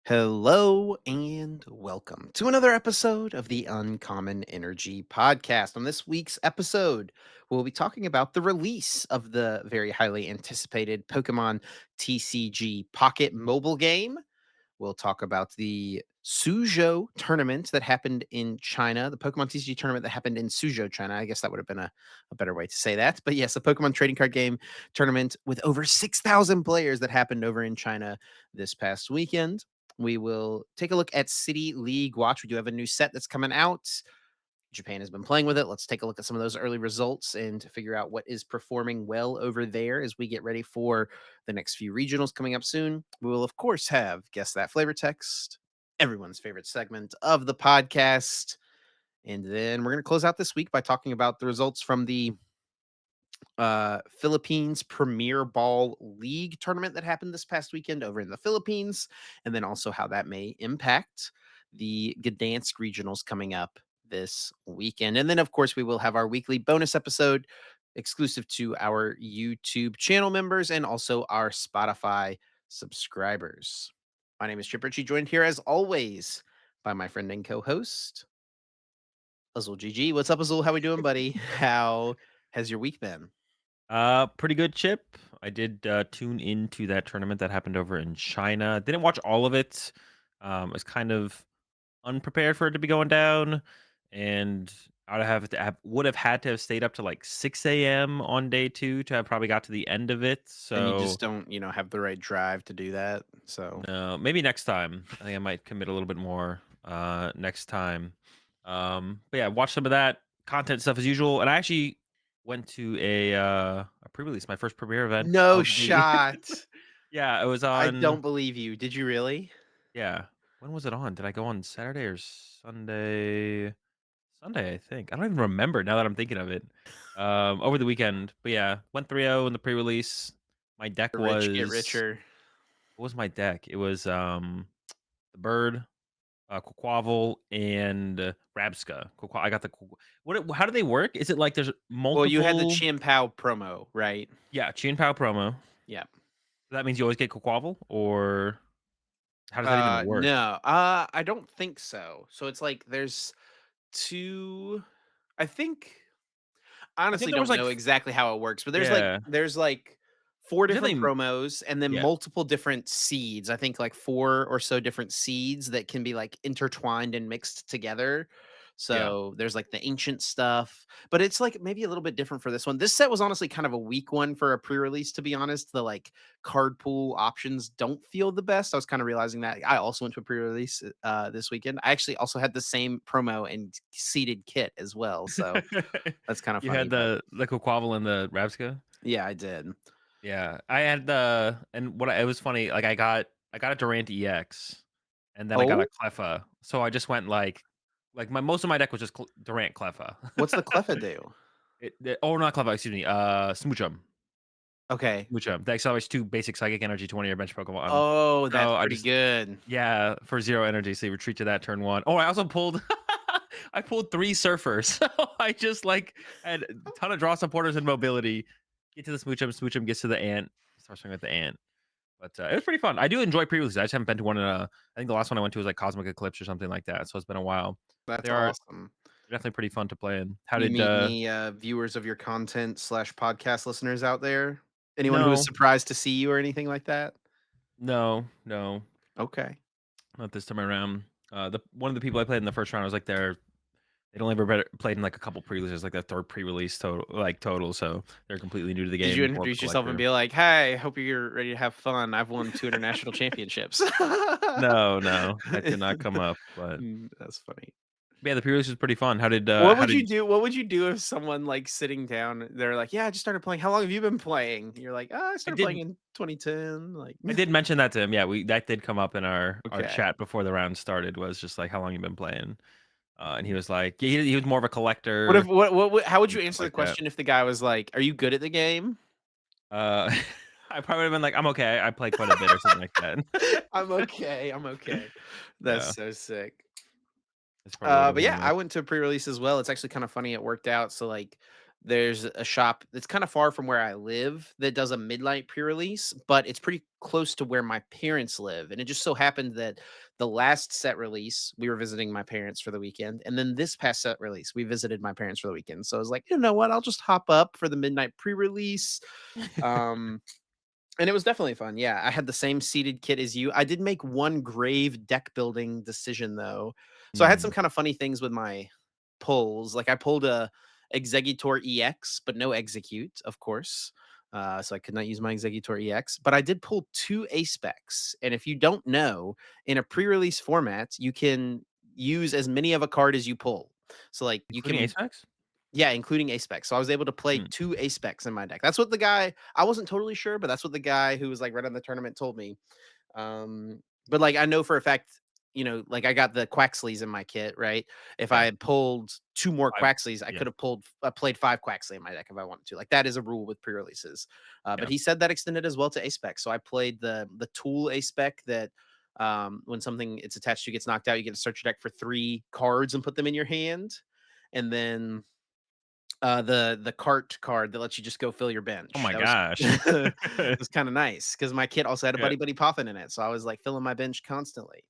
Hello and welcome to another episode of the Uncommon Energy Podcast. On this week's episode, we'll be talking about the release of the very highly anticipated Pokemon TCG Pocket mobile game. We'll talk about the Suzhou tournament that happened in China, the Pokemon TCG tournament that happened in Suzhou, China. I guess that would have been a better way to say that. But yes, a Pokemon trading card game tournament with over 6,000 players that happened over in China this past weekend. We will take a look at City League Watch. We do have a new set that's coming out. Japan has been playing with it. Let's take a look at some of those early results and figure out what is performing well over there as we get ready for the next few regionals coming up soon. We will, of course, have Guess That Flavor Text, everyone's favorite segment of the podcast. And then we're going to close out this week by talking about the results from the Philippines Premier Ball League tournament that happened this past weekend over in the Philippines, and then also how that may impact the Gdansk Regionals coming up this weekend. And then, of course, we will have our weekly bonus episode exclusive to our YouTube channel members and also our Spotify subscribers. My name is Chip Ritchie, joined here as always by my friend and co-host Azul GG. What's up, Azul? How we doing, buddy? How has your week been? Pretty good, Chip. I did tune into that tournament that happened over in China. Didn't watch all of it. Was kind of unprepared for it to be going down, and would have had to have stayed up to like 6 a.m. on day two to have probably got to the end of it. And you So just don't, have the right drive to do that. So no, maybe next time. I think I might commit a little bit more next time. But yeah, watch some of that content stuff as usual. And I actually went to a pre-release, my first premiere event no of the shot. yeah, it was I on don't believe you. Did you really? yeah. When was it on? Did I go on Saturday or Sunday? Sunday, I think. I don't even remember now that I'm thinking of it. Over the weekend. But yeah, went 3-0 in the pre-release. My deck The rich get was richer. what was my deck? It was the bird, Quaquaval, and Rabska. I got the how do they work? Is it like there's Well, you had the multiple Chien Pao promo, right? yeah, Chien Pao promo. Yeah. That means you always get Quaquaval, or how does that even work? No. I don't think so. So it's like there's two. I think I think honestly there was don't like know exactly how it works, but yeah. there's like 4 There's different definitely promos and then yeah, multiple different seeds. I think like 4 or so different seeds that can be like intertwined and mixed together. yeah. So there's like the ancient stuff, but it's like maybe a little bit different for this one. This set was honestly kind of a weak one for a pre-release, to be honest. The like card pool options don't feel the best. I was kind of realizing that. I also went to a pre-release this weekend. I actually also had the same promo and seeded kit as well. So that's kind of You funny, had but the Quaquaval and the Rabska? yeah, I did. Yeah. I had the and what I it was funny, like, I got a Durant EX, and then I got a Oh, Cleffa, so I just went, like, my most of my deck was just Durant Cleffa. what's the Cleffa do? Not Cleffa, excuse me, Smoochum. Okay. Smoochum. That accelerates 2 basic psychic energy to one of your bench Pokemon. Oh, that's So I pretty just good. yeah, for 0 energy, so you retreat to that turn 1. Oh, I also pulled I pulled 3 Surfers. So I just, like, had a ton of draw supporters and mobility. Get to the Smoochum gets to the Ant, start swinging with the Ant. But, it was pretty fun. I do enjoy pre-releases. I just haven't been to one in I think the last one I went to was, like, Cosmic Eclipse or something like that, so it's been a while. That's They are awesome. definitely pretty fun to play in. How You did, meet any viewers of your content slash podcast listeners out there? Anyone who was no, surprised to see you or anything like that? no, Okay. not this time around. The one of the people I played in the first round was, like, they'd only ever played in, like, a couple pre-releases, like, their 3rd pre-release total, so they're completely new to the Did you game, more of a introduce yourself and collector. be like, "Hey, hope you're ready to have fun. I've won 2 international championships." No, that did not come up, but That's funny. yeah, the pre-release was pretty fun. What How would did you do what would you do if someone, like, sitting down, they're like, "Yeah, I just started playing. How long have you been playing?" You're like, "Oh, I I started playing did in 2010." Like, I did mention that to him, yeah, we that did come up in our okay. chat before the round started, was just like, "How long you been playing?" And he was like he was more of a What if collector what how would and you stuff answer the like that. question if the guy was like, "Are you good at the game?" Uh, I probably would've been like, "I'm okay, I play quite a bit," or something like that. I'm okay. That's Yeah, so sick. that's probably would've But been yeah, the I went to a pre-release as well. It's actually kind of funny. It worked out. So like there's a shop that's kind of far from where I live that does a midnight pre-release, but it's pretty close to where my parents live. And it just so happened that the last set release, we were visiting my parents for the weekend. And then this past set release, we visited my parents for the weekend. So I was like, you know what? I'll just hop up for the midnight pre-release. Um, and it was definitely fun. Yeah, I had the same seated kit as you. I did make one grave deck building decision though. So I had some Mm, kind of funny things with my pulls. Like I pulled a Executor EX, but no execute, of course. So I could not use my Executor EX, but I did pull two A specs. And if you don't know, in a pre-release format, you can use as many of a card as you pull. So like you including can, Apex? yeah, including A specs. So I was able to play Mm, two A specs in my deck. That's what the guy, I wasn't totally sure, but that's what the guy who was like running the tournament told me. But like I know for a fact, like I got the Quaxleys in my kit, right? If I yeah, had pulled two more I Quaxleys, I yeah, could have played five Quaxley in my deck if I wanted to. Like that is a rule with pre-releases. But yeah. he said that extended as well to A spec. So I played the tool A spec that when something it's attached to gets knocked out, you get to search your deck for three cards and put them in your hand. And then the cart card that lets you just go fill your Oh bench. my That was gosh. it was kinda nice because my kid also had a Yeah. Buddy Buddy Poffin in it, so I was, like, filling my bench constantly.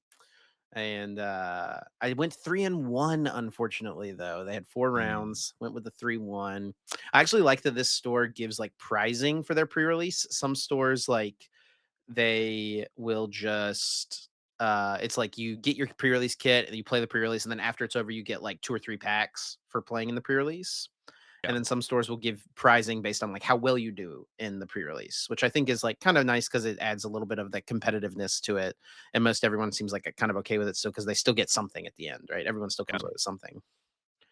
And, I went 3 and 1, unfortunately, though. They had 4 Mm, rounds, went with the 3-1. I actually like that this store gives, like, prizing for their pre-release. Some stores, like, they will just it's like you get your pre-release kit and you play the pre-release, and then after it's over, you get, like, 2 or 3 packs for playing in the pre-release. yeah, And then some stores will give prizing based on like how well you do in the pre-release, which I think is like kind of nice because it adds a little bit of that competitiveness to it. And most everyone seems like kind of okay with it still because they still get something at the end, right? Everyone still yeah. comes away with something.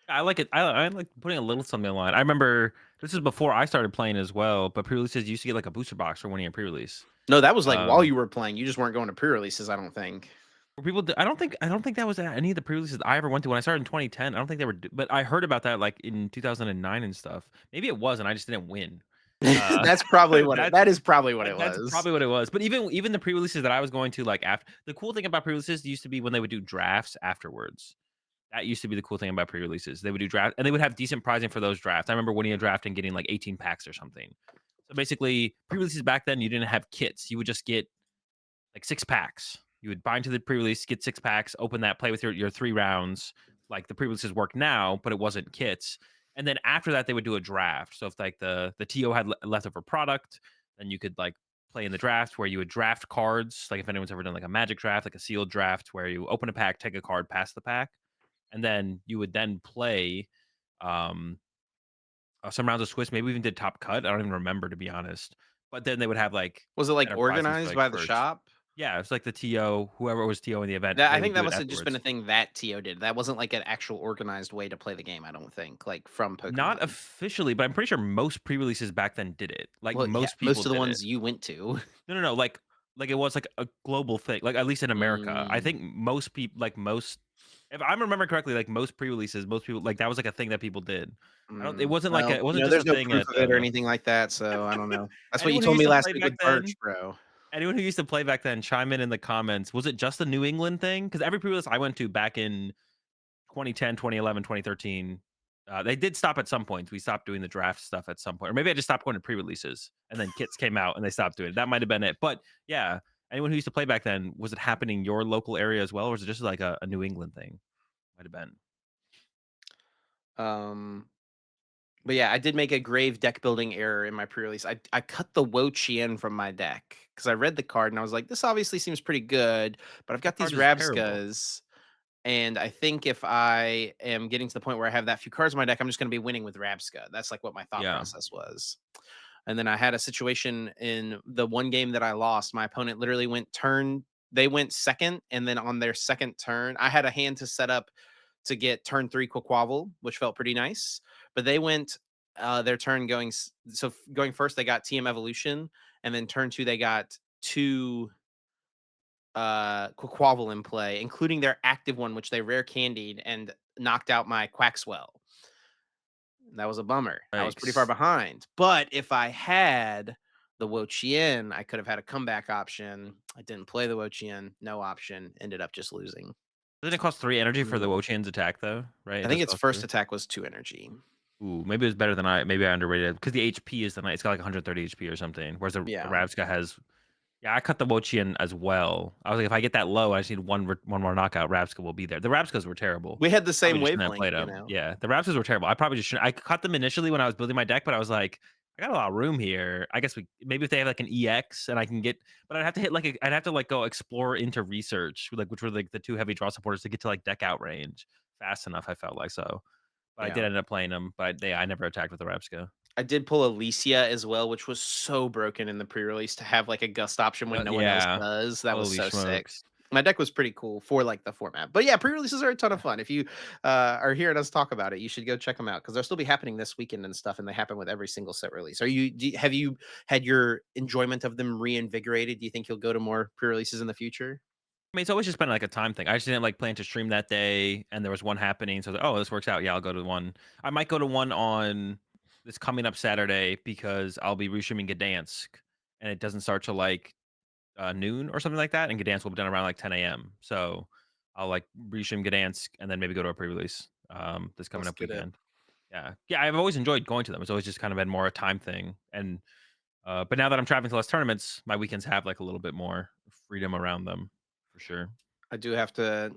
I like it. I like putting a little something online. I remember this is before I started playing as well, but pre-releases you used to get like a booster box for winning a pre-release. No, that was like while Um, you were playing. You just weren't going to pre-releases, I don't think. where people, I don't think that was at any of the pre-releases I ever went to when I started in 2010. I don't think they were, but I heard about that like in 2009 and stuff. Maybe it was, and I just didn't win. Uh, That's probably what it that's that is probably what it that's was. probably what it was. But even the pre-releases that I was going to like after the cool thing about pre-releases used to be when they would do drafts afterwards. That used to be the cool thing about pre-releases. They would do draft and they would have decent pricing for those drafts. I remember winning a draft and getting like 18 packs or something. So basically, pre-releases back then you didn't have kits. You would just get like 6 packs. You would buy into the pre-release, get 6 packs, open that, play with your 3 rounds. Like the pre-releases work now, but it wasn't kits. And then after that, they would do a draft. So if like the TO had leftover product, then you could like play in the draft where you would draft cards. Like if anyone's ever done like a magic draft, like a sealed draft where you open a pack, take a card, pass the pack, and then you would then play um some rounds of Swiss. Maybe we even did top cut. I don't even remember to be honest. But then they would have like Was it like better pricing for organized like by the first. shop? Yeah, it's like the TO, whoever was TO in the event, That I they would think that do it must have just been a afterwards. thing that TO did. That wasn't like an actual organized way to play the game, I don't think, like from Not Pokemon. officially, but I'm pretty sure most pre-releases back then did it. Like Well, yeah, most most people of the did it. ones you went to. No, no, no. Like it was like a global thing. Like at least in America, I Mm. think most people, like most, if I'm remembering correctly, like most pre-releases, most people like that was like a thing that people did. I don't. It wasn't like Well, it wasn't just a there's no thing proof at of it or anything like that, so I don't know. That's what you anyone who told used me to last play week back with Birch, then. bro. Anyone who used to play back then, chime in the comments. Was it just the New England thing? Because every pre-release I went to back in 2010, 2011, 2013, they did stop at some point. We stopped doing the draft stuff at some point, or maybe I just stopped going to pre-releases, and then kits came out and they stopped doing it. That might have been it. But yeah, anyone who used to play back then, was it happening your local area as well, or was it just like a New England thing? Might have been. Um, but yeah, I did make a grave deck building error in my pre-release. I cut the Wo Chien from my deck because I read the card and I was like, this obviously seems pretty good, but I've got That these card is terrible. Rabskas, and I think if I am getting to the point where I have that few cards in my deck, I'm just going to be winning with Rabska. That's like what my thought Yeah. process was. And then I had a situation in the one game that I lost. My opponent literally they went second, and then on their second turn, I had a hand to set up to get turn 3 Quaquaval, which felt pretty nice. But they went their turn going first, they got TM Evolution, and then turn 2 they got 2 Quaquaval in play, including their active one, which they rare candied and knocked out my Quaxwell. That was a bummer. I was pretty far Yikes. behind. But if I had the Wo Chien, I could have had a comeback option. I didn't play the Wo Chien, no option. Ended up just losing. Doesn't it cost 3 energy for the Mm. Wo-Chan's attack though? Right? I It think does its cost first 3. attack was 2 energy. Ooh, maybe it's better than maybe I underrated it because the HP is the nice. It's got like 130 HP or something, whereas the Yeah. Rabska has. Yeah, I cut the Mochi in as well. I was like, if I get that low, I just need one more knockout. Rabska will be there. The Rabskas were terrible. We had the Probably same just shouldn't have wavelength, played you them. know? Yeah, the Rabskas were terrible. I probably just shouldn't. I cut them initially when I was building my deck, but I was like, I got a lot of room here. I guess maybe if they have like an EX and I can get, but I'd have to hit like I'd have to like go explore into research, like which were like the two heavy draw supporters to get to like deck out range fast enough. I felt like so, but I did Yeah. end up playing them. But I never attacked with the Rabska. I did pull Alicia as well, which was so broken in the pre-release to have, like, a gust option when no one else Yeah, does. That was holy so sick. smokes. My deck was pretty cool for, like, the format. But yeah, pre-releases are a ton of fun. If you, are hearing us talk about it, you should go check them out because 'cause they'll still be happening this weekend and stuff, and they happen with every single set release. Have you had your enjoyment of them reinvigorated? Do you think you'll go to more pre-releases in the future? I mean, it's always just been like a time thing. I just didn't like plan to stream that day, and there was one happening. So I was like, oh, this works out. Yeah, I'll go to one. I might go to one on this coming up Saturday because I'll be restreaming Gdansk, and it doesn't start till like noon or something like that. And Gdansk will be done around like 10 a.m. So I'll like restream Gdansk and then maybe go to a pre-release this coming Let's up get it. weekend. Yeah, yeah. I've always enjoyed going to them. It's always just kind of been more a time thing, and but now that I'm traveling to less tournaments, my weekends have like a little bit more freedom around them for sure. I do have to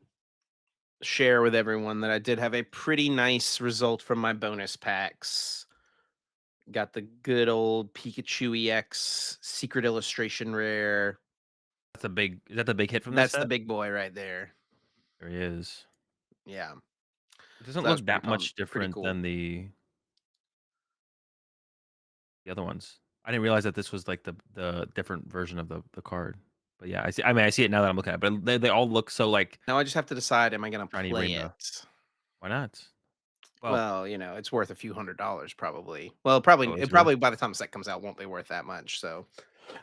share with everyone that I did have a pretty nice result from my bonus packs. Got the good old Pikachu EX Secret Illustration Rare. That's a big is that the big hit from this That's the set? big boy right there. There he is. Yeah. It doesn't So that was look that much pretty different cool. than the other ones. I didn't realize that this was like the different version of the card. But yeah, I see I mean, I see it now that I'm looking at it, but they all look so like Now I just have to decide, am I gonna shiny play rainbow. it? Why not? Well, Well, it's worth a few $100 probably. Well, oh, is it really? probably by the time the set comes out won't be worth that much. So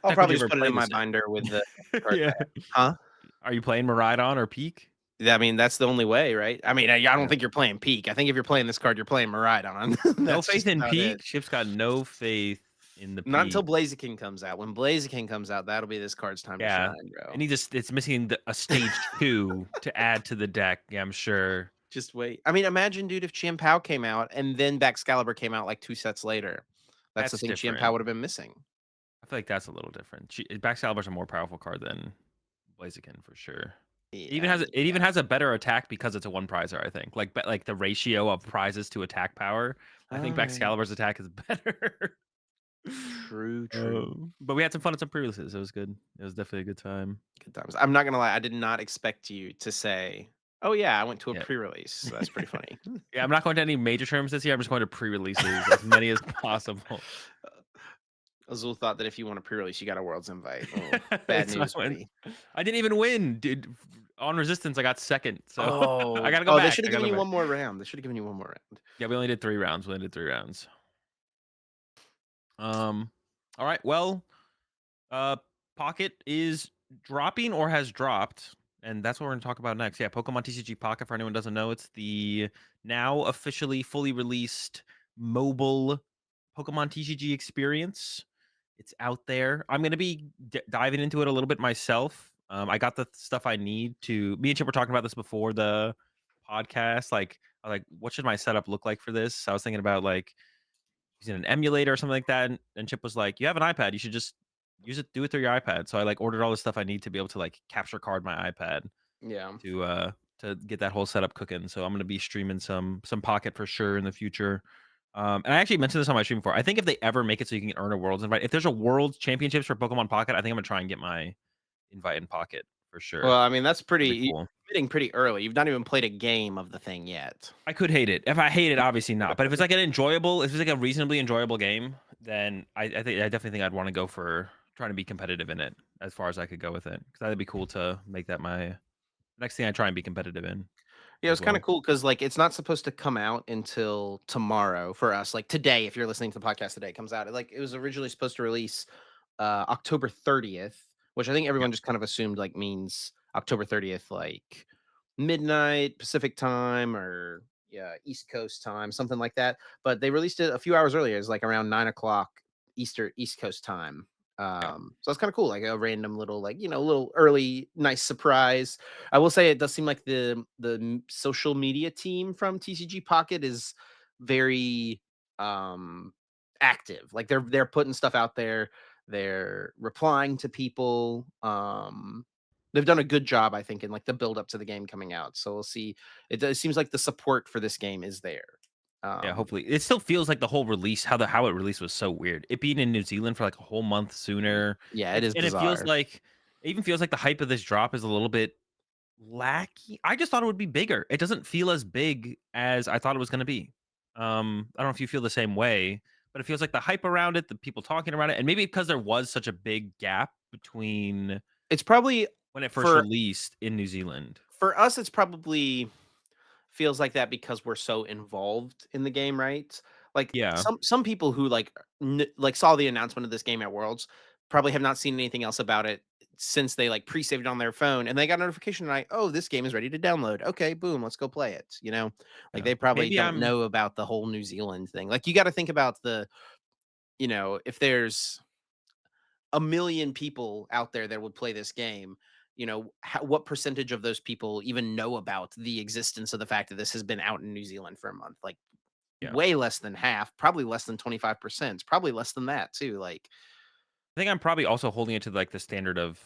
I'll Tech, would probably you just ever put it play in the my set? binder with the cards I Yeah. have. Huh? Are you playing Maridon or Peak? I mean, that's the only way, right? I mean, I don't Yeah. think you're playing Peak. I think if you're playing this card, you're playing Maridon. No That's faith just in about it. Peak? Ship's got no faith in the Not until Peak. Blaziken comes out. When Blaziken comes out, that'll be this card's time to Yeah. shine, It bro. needs it's missing a stage 2 to add to the deck, yeah, I'm sure. Just wait. I mean, imagine, dude, if Chien-Pao came out and then Baxcalibur came out like 2 sets later. That's the That's thing Chien-Pao different. would have been missing. I feel like that's a little different. Baxcalibur's a more powerful card than Blaziken for sure. Yeah, It even has a better attack because it's a one prizer, I think. Like the ratio of prizes to attack power. I think alright. Baxcalibur's attack is better. True, true. But we had some fun at some pre-releases. It was good. It was definitely a good time. Good times. I'm not gonna lie, I did not expect you to say, "Oh, yeah, I went to a Yeah. pre-release." So that's pretty funny. Yeah, I'm not going to any major terms this year. I'm just going to pre-releases, as many as possible. Azul thought that if you want a pre-release, you got a Worlds invite. Oh, bad It's my news, win. buddy. I didn't even win, dude. On Resistance, I got second, so I Oh, gotta go they back. should I have gotta given go you back. one more round. They should have given you one more round. Yeah, we only did 3 rounds. We only did 3 rounds. Um, all right. Well, uh, Pocket is dropping or has dropped, and that's what we're gonna talk about next. Yeah, Pokemon TCG Pocket. For anyone who doesn't know, it's the now officially fully released mobile Pokemon TCG experience. It's out there. I'm gonna be diving into it a little bit myself. I got the stuff I need to. Me and Chip were talking about this before the podcast. What should my setup look like for this? I was thinking about like using an emulator or something like that. And Chip was like, "You have an iPad. You should just do it through your iPad." So I like ordered all the stuff I need to be able to like capture card my iPad Yeah. to get that whole setup cooking. So I'm gonna be streaming some Pocket for sure in the future. And I actually mentioned this on my stream before. I think if they ever make it so you can earn a Worlds invite, if there's a World Championships for Pokemon Pocket, I think I'm gonna try and get my invite in Pocket for Well, sure. I mean, that's pretty That'd be you're cool. committing pretty early. You've not even played a game of the thing yet. I could hate it. If I hate it, obviously not. But if it's like a reasonably enjoyable game, then I definitely think I'd want to go for trying to be competitive in it as far as I could go with it. Because that'd be cool to make that my next thing I try and be competitive in Yeah, as it's kinda well. cool because like, it's not supposed to come out until tomorrow for us, like, today, if you're listening to the podcast today, it comes out. Like, it was originally supposed to release, October 30th, which I think Yeah. everyone just kind of assumed, like, means October 30th, like, midnight Pacific time or, yeah, East Coast time, something like that, but they released it a few hours earlier. It's, like, around 9 o'clock East Coast time. Yeah. So that's kinda cool, like, a random little, like, little early nice surprise. I will say it does seem like the social media team from TCG Pocket is very um active. Like they're putting stuff out there, they're replying to people. They've done a good job, I think, in like the build up to the game coming out. So we'll see. It seems like the support for this game is there. Yeah, Um hopefully. It still feels like the whole release, how it released was so weird. It being in New Zealand for like a whole month sooner. yeah, it is It feels bizarre. like it even feels like the hype of this drop is a little bit lackey. I just thought it would be bigger. It doesn't feel as big as I thought it was gonna be. I don't know if you feel the same way, but it feels like the hype around it, the people talking about it, and maybe because there was such a big gap between It's probably when it first for released in New Zealand. us it's probably feels like that because we're so involved in the game, right? Like Yeah. some people who like like saw the announcement of this game at Worlds probably have not seen anything else about it since they like pre-saved it on their phone and they got a notification like, "Oh, this game is ready to download." Okay, boom, let's go play it, you know? Like Yeah. they probably Maybe don't I'm know about the whole New Zealand thing. Like you got to think about if there's a million people out there that would play this game, what percentage of those people even know about the existence of the fact that this has been out in New Zealand for a month? Like yeah. way less than half, probably less than 25%, probably less than that too. Like, I think I'm probably also holding it to, like, the standard of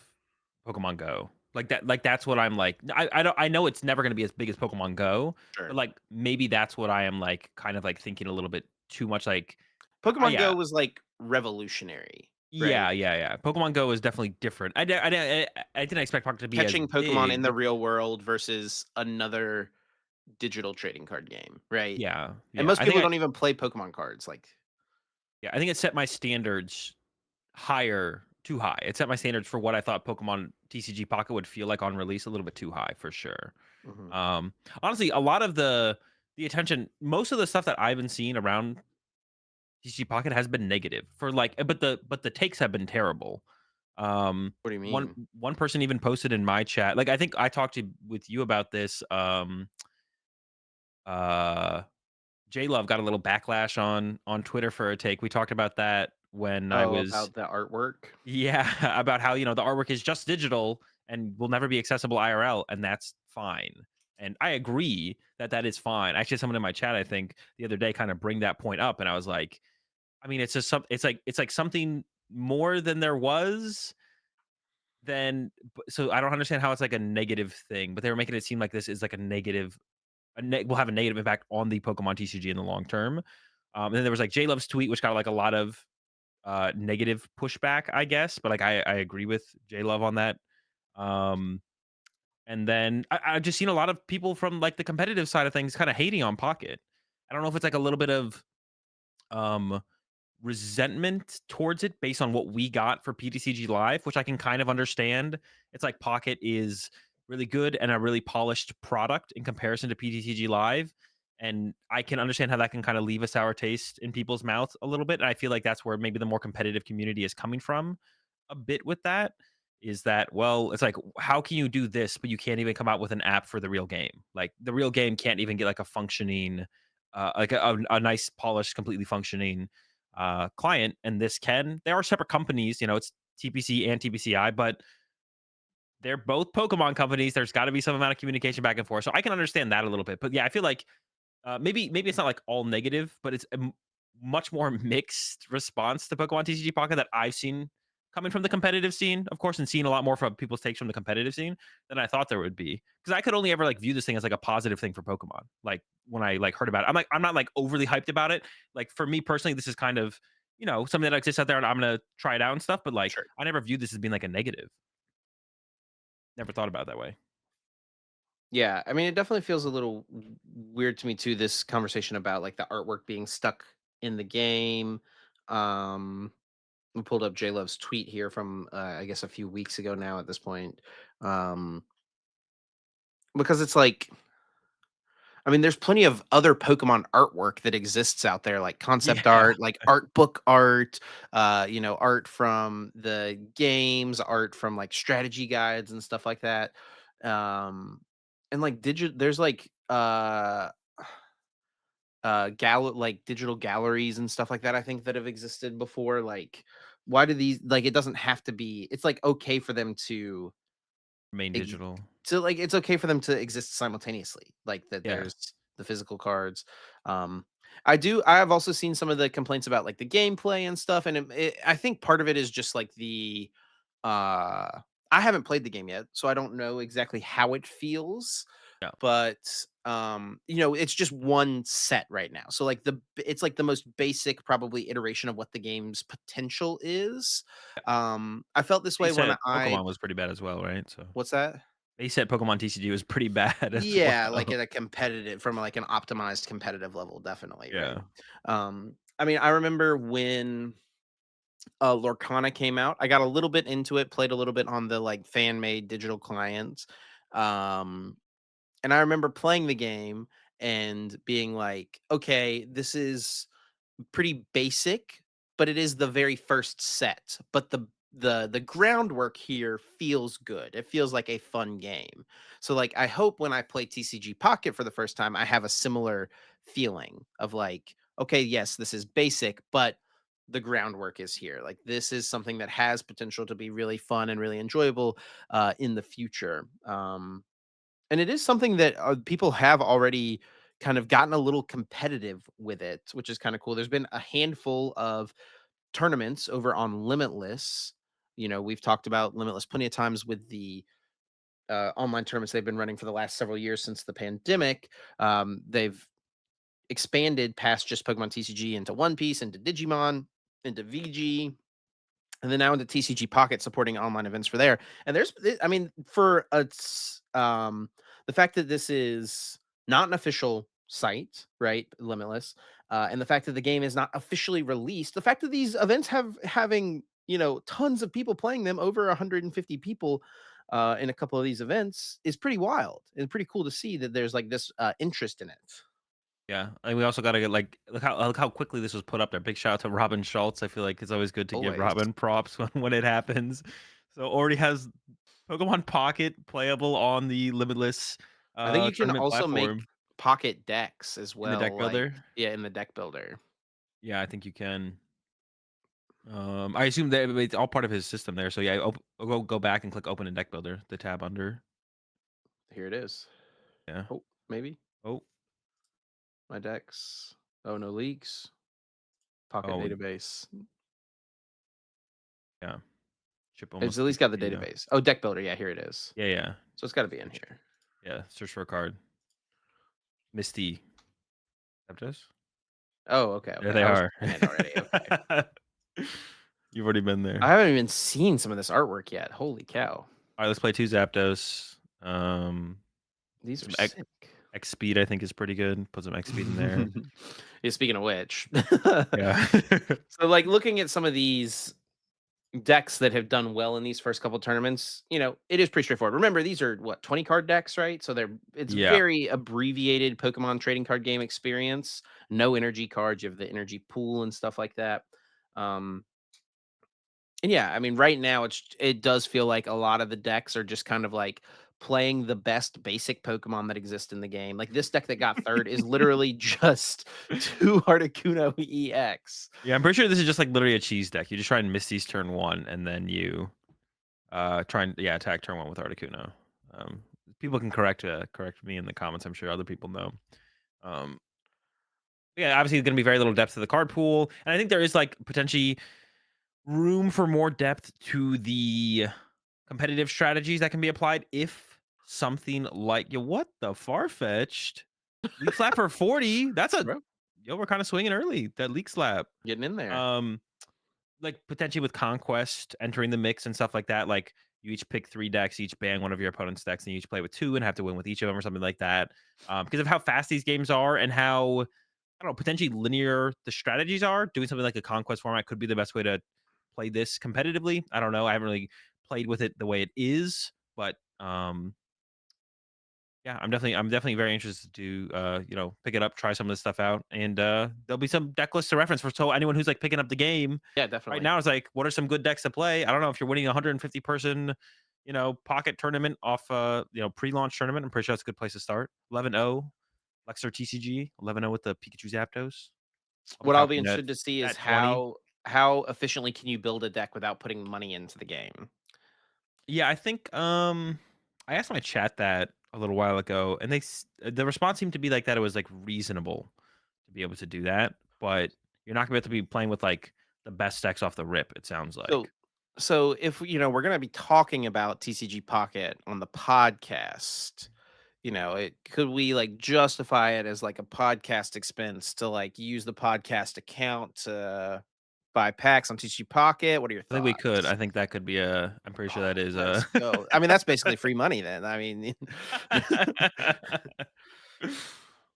Pokemon Go. Like, that's what I'm like I don't I know it's never gonna be as big as Pokemon Go, but, sure. like, maybe that's what I am, like, kind of, like, thinking a little bit too much, like, Pokemon yeah. Go was like revolutionary, right? Yeah, yeah, yeah. Pokemon Go is definitely different. I didn't expect Pocket to be as Catching Pokemon in the big. real world versus another digital trading card game, right? Yeah, And yeah. most people don't even play Pokemon cards. Like, I think it set my standards higher too high. It set my standards for what I thought Pokemon TCG Pocket would feel like on release a little bit too high for sure. mhm, Um, Honestly, a lot of the attention, most of the stuff that I've been seeing around TCG Pocket has been negative for like, but the takes have been terrible. what do you One mean? one person even posted in my chat, like I think I talked with you about this. Uh, J Love got a little backlash on Twitter for a take. We talked about that when I Oh, was about the artwork? yeah, about how, the artwork is just digital and will never be accessible IRL, and that's fine. And I agree that that is fine. Actually, someone in my chat, I think, the other day kind of bring that point up, and I was like, I mean, it's just it's like something more than there was. Then, so I don't understand how it's like a negative thing, but they were making it seem like this is like a negative, will have a negative impact on the Pokemon TCG in the long term. And then there was like J Love's tweet, which got like a lot of negative pushback, I guess. But like I agree with J Love on that. Um, and then I've just seen a lot of people from like the competitive side of things kind of hating on Pocket. I don't know if it's like a little bit of um resentment towards it based on what we got for PTCG Live, which I can kind of understand. It's like Pocket is really good and a really polished product in comparison to PTCG Live. And I can understand how that can kind of leave a sour taste in people's mouths a little bit. And I feel like that's where maybe the more competitive community is coming from a bit with that. Is that, well, it's like, how can you do this, but you can't even come out with an app for the real game? Like, the real game can't even get like a functioning, like a nice, polished, completely functioning client, and this can. They are separate companies, it's TPC and TPCI, but they're both Pokemon companies. There's got to be some amount of communication back and forth, so I can understand that a little bit. But yeah, I feel like maybe it's not like all negative, but it's a much more mixed response to Pokemon TCG Pocket that I've seen coming from the competitive scene, of course, and seeing a lot more from people's takes from the competitive scene than I thought there would be. Because I could only ever like view this thing as like a positive thing for Pokemon. Like when I like heard about it, I'm not like overly hyped about it. Like for me personally, this is kind of something that exists out there, and I'm gonna try it out and stuff. But like Sure. I never viewed this as being like a negative. Never thought about it that way. Yeah, I mean, it definitely feels a little weird to me too. This conversation about like the artwork being stuck in the game. Um, we pulled up J Love's tweet here from I guess a few weeks ago now. At this point, um, because it's like, I mean, there's plenty of other Pokemon artwork that exists out there, like concept Yeah, art, like art book art, art from the games, art from like strategy guides and stuff like that. And like there's like like digital galleries and stuff like that, I think, that have existed before. Like, why do these, like, it doesn't have to be, it's like okay for them to main ex- digital. like it's okay for them to exist simultaneously, like that Yeah, there's the physical cards. um I do. I have also seen some of the complaints about like the gameplay and stuff, and I think part of it is just like the. Uh, I haven't played the game yet, so I don't know exactly how it feels. Yeah. But it's just one set right now. So like it's like the most basic probably iteration of what the game's potential is. I felt this They way when said I Pokemon was pretty bad as well, right? So what's that? they said Pokemon TCG was pretty bad as Yeah, like well. at a competitive from like an optimized competitive level, definitely, right? Yeah. I mean, I remember when Lorcana came out, I got a little bit into it, played a little bit on the like fan made digital clients. Um, and I remember playing the game and being like, okay, this is pretty basic, but it is the very first set. But the groundwork here feels good. It feels like a fun game. So like I hope when I play TCG Pocket for the first time, I have a similar feeling of like, okay, yes, this is basic, but the groundwork is here. Like this is something that has potential to be really fun and really enjoyable in the future. And it is something that people have already kind of gotten a little competitive with it, which is kind of cool. There's been a handful of tournaments over on Limitless. We've talked about Limitless plenty of times with the online tournaments they've been running for the last several years since the pandemic. They've expanded past just Pokemon TCG into One Piece, into Digimon, into VG, and then now into TCG Pocket supporting online events for there. And I mean, the fact that this is not an official site, right? Limitless, and the fact that the game is not officially released, the fact that these events having tons of people playing them, over 150 people in a couple of these events, is pretty wild and pretty cool to see that there's like this interest in it. Yeah, and we also gotta get like look how quickly this was put up there. Big shout out to Robin Schultz. I feel like it's always good to give Always, Robin props when it happens. So already has Pokemon Pocket playable on the Limitless I think you can tournament also platform make pocket decks as in the deck well, like builder. yeah, in the deck builder. Yeah, I think you can. I assume that it's all part of his system there. So yeah, go back and click open in deck builder, the tab under. Here it is. Yeah. Oh, maybe Oh, my decks. Oh, no leaks. Pocket oh, database. yeah. Chip It's almost at least got the completed. Yeah. database. Oh, deck builder. Yeah, here it is. Yeah, yeah. So it's got to be in Ch- here. Yeah. Search for a card. Misty. Zapdos? Oh, okay, There okay. they I was are. in it already. Okay. You've already been I there. haven't even seen some of this artwork yet. Holy cow. Alright, let's play 2 Zapdos. These are Some sick. X speed I think is pretty good. Put some X speed in there. Yeah, speaking of which. Yeah. So like looking at some of these decks that have done well in these first couple tournaments, it is pretty straightforward. Remember, these are what, 20 card decks, right? So it's Yeah. very abbreviated Pokemon trading card game experience. No energy cards, you have the energy pool and stuff like that. Um, and yeah, I mean, right now it does feel like a lot of the decks are just kind of like playing the best basic Pokemon that exist in the game. Like this deck that got third is literally just two Articuno EX. Yeah, I'm pretty sure this is just, like, literally a cheese deck. You just try and miss these turn 1, and then you, try and yeah, attack turn 1 with Articuno. Um, People can correct me in the comments, I'm sure other people know. Um, yeah, obviously, there's gonna be very little depth to the card pool, and I think there is, like, potentially room for more depth to the competitive strategies that can be applied if something like yo, what the far-fetched? Leak slap for 40? That's a Bro, yo, we're kinda swinging early, that leak slap. getting in there. Um, like, potentially with Conquest entering the mix and stuff like that, like, you each pick 3 decks, each ban one of your opponent's decks, and you each play with 2 and have to win with each of them or something like that. Because of how fast these games are and how, I don't know, potentially linear the strategies are, doing something like a Conquest format could be the best way to play this competitively. I don't know, I haven't really played with it the way it is, but, yeah, I'm definitely very interested to, pick it up, try some of this stuff out, and, there'll be some deck lists to reference for so anyone who's, like, picking up the game Yeah, right definitely. now is like, what are some good decks to play? I don't know if you're winning a 150 person, pocket tournament off, pre-launch tournament. I'm pretty sure that's a good place to start. 11-0, Lexer TCG, 11-0 with the Pikachu Zapdos. I'll be What I'll be copying that interested to see is at 20. how efficiently can you build a deck without putting money into the game? Yeah, I think, I asked my chat that a little while ago, and the response seemed to be like that it was, like, reasonable to be able to do that, but you're not gonna be able to be playing with, like, the best decks off the rip, it sounds So like. so if, we're gonna be talking about TCG Pocket on the podcast, could we, like, justify it as, like, a podcast expense to, like, use the podcast account to buy packs on TCG Pocket? What are your I think we could. thoughts? I think that could be a I'm pretty sure Oh, that is let's a go. I mean, that's basically free money then. I mean,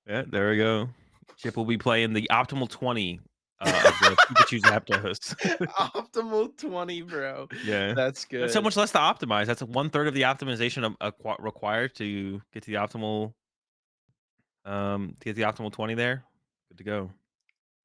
Yeah, there we go. Chip will be playing the optimal 20, of the Pikachu Zapdos. optimal 20, bro. Yeah. That's That's so good. much less to optimize. That's one third of the optimization required to get to the optimal, to get the optimal 20 there. Good to go.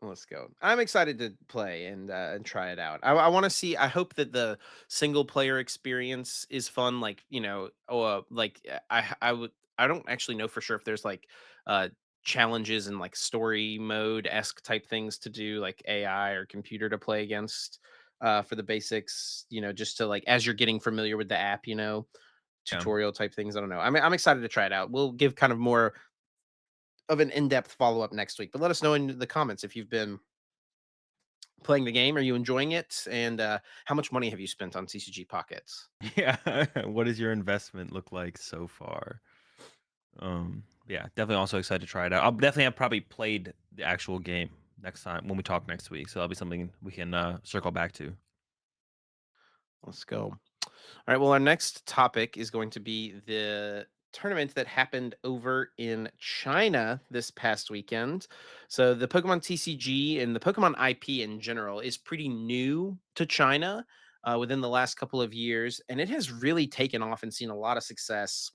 Let's go. I'm excited to play and try it out. I want to see. I hope that the single player experience is fun. Like, I would. I don't actually know for sure if there's like uh challenges and like story mode esque type things to do, like AI or computer to play against for the basics. Just to like as you're getting familiar with the app. Yeah. Tutorial type things. I don't know. I'm excited to try it out. We'll give kind of more of an in-depth follow-up next week. But let us know in the comments if you've been playing the game. Are you enjoying it? And how much money have you spent on TCG Pockets? Yeah. What does your investment look like so far? Yeah, definitely also excited to try it out. I'll definitely have probably played the actual game next time when we talk next week. So that'll be something we can circle back to. Let's go. All right. Well, our next topic is going to be the tournament that happened over in China this past weekend. So, the Pokemon TCG and the Pokemon IP in general is pretty new to China within the last couple of years, and it has really taken off and seen a lot of success.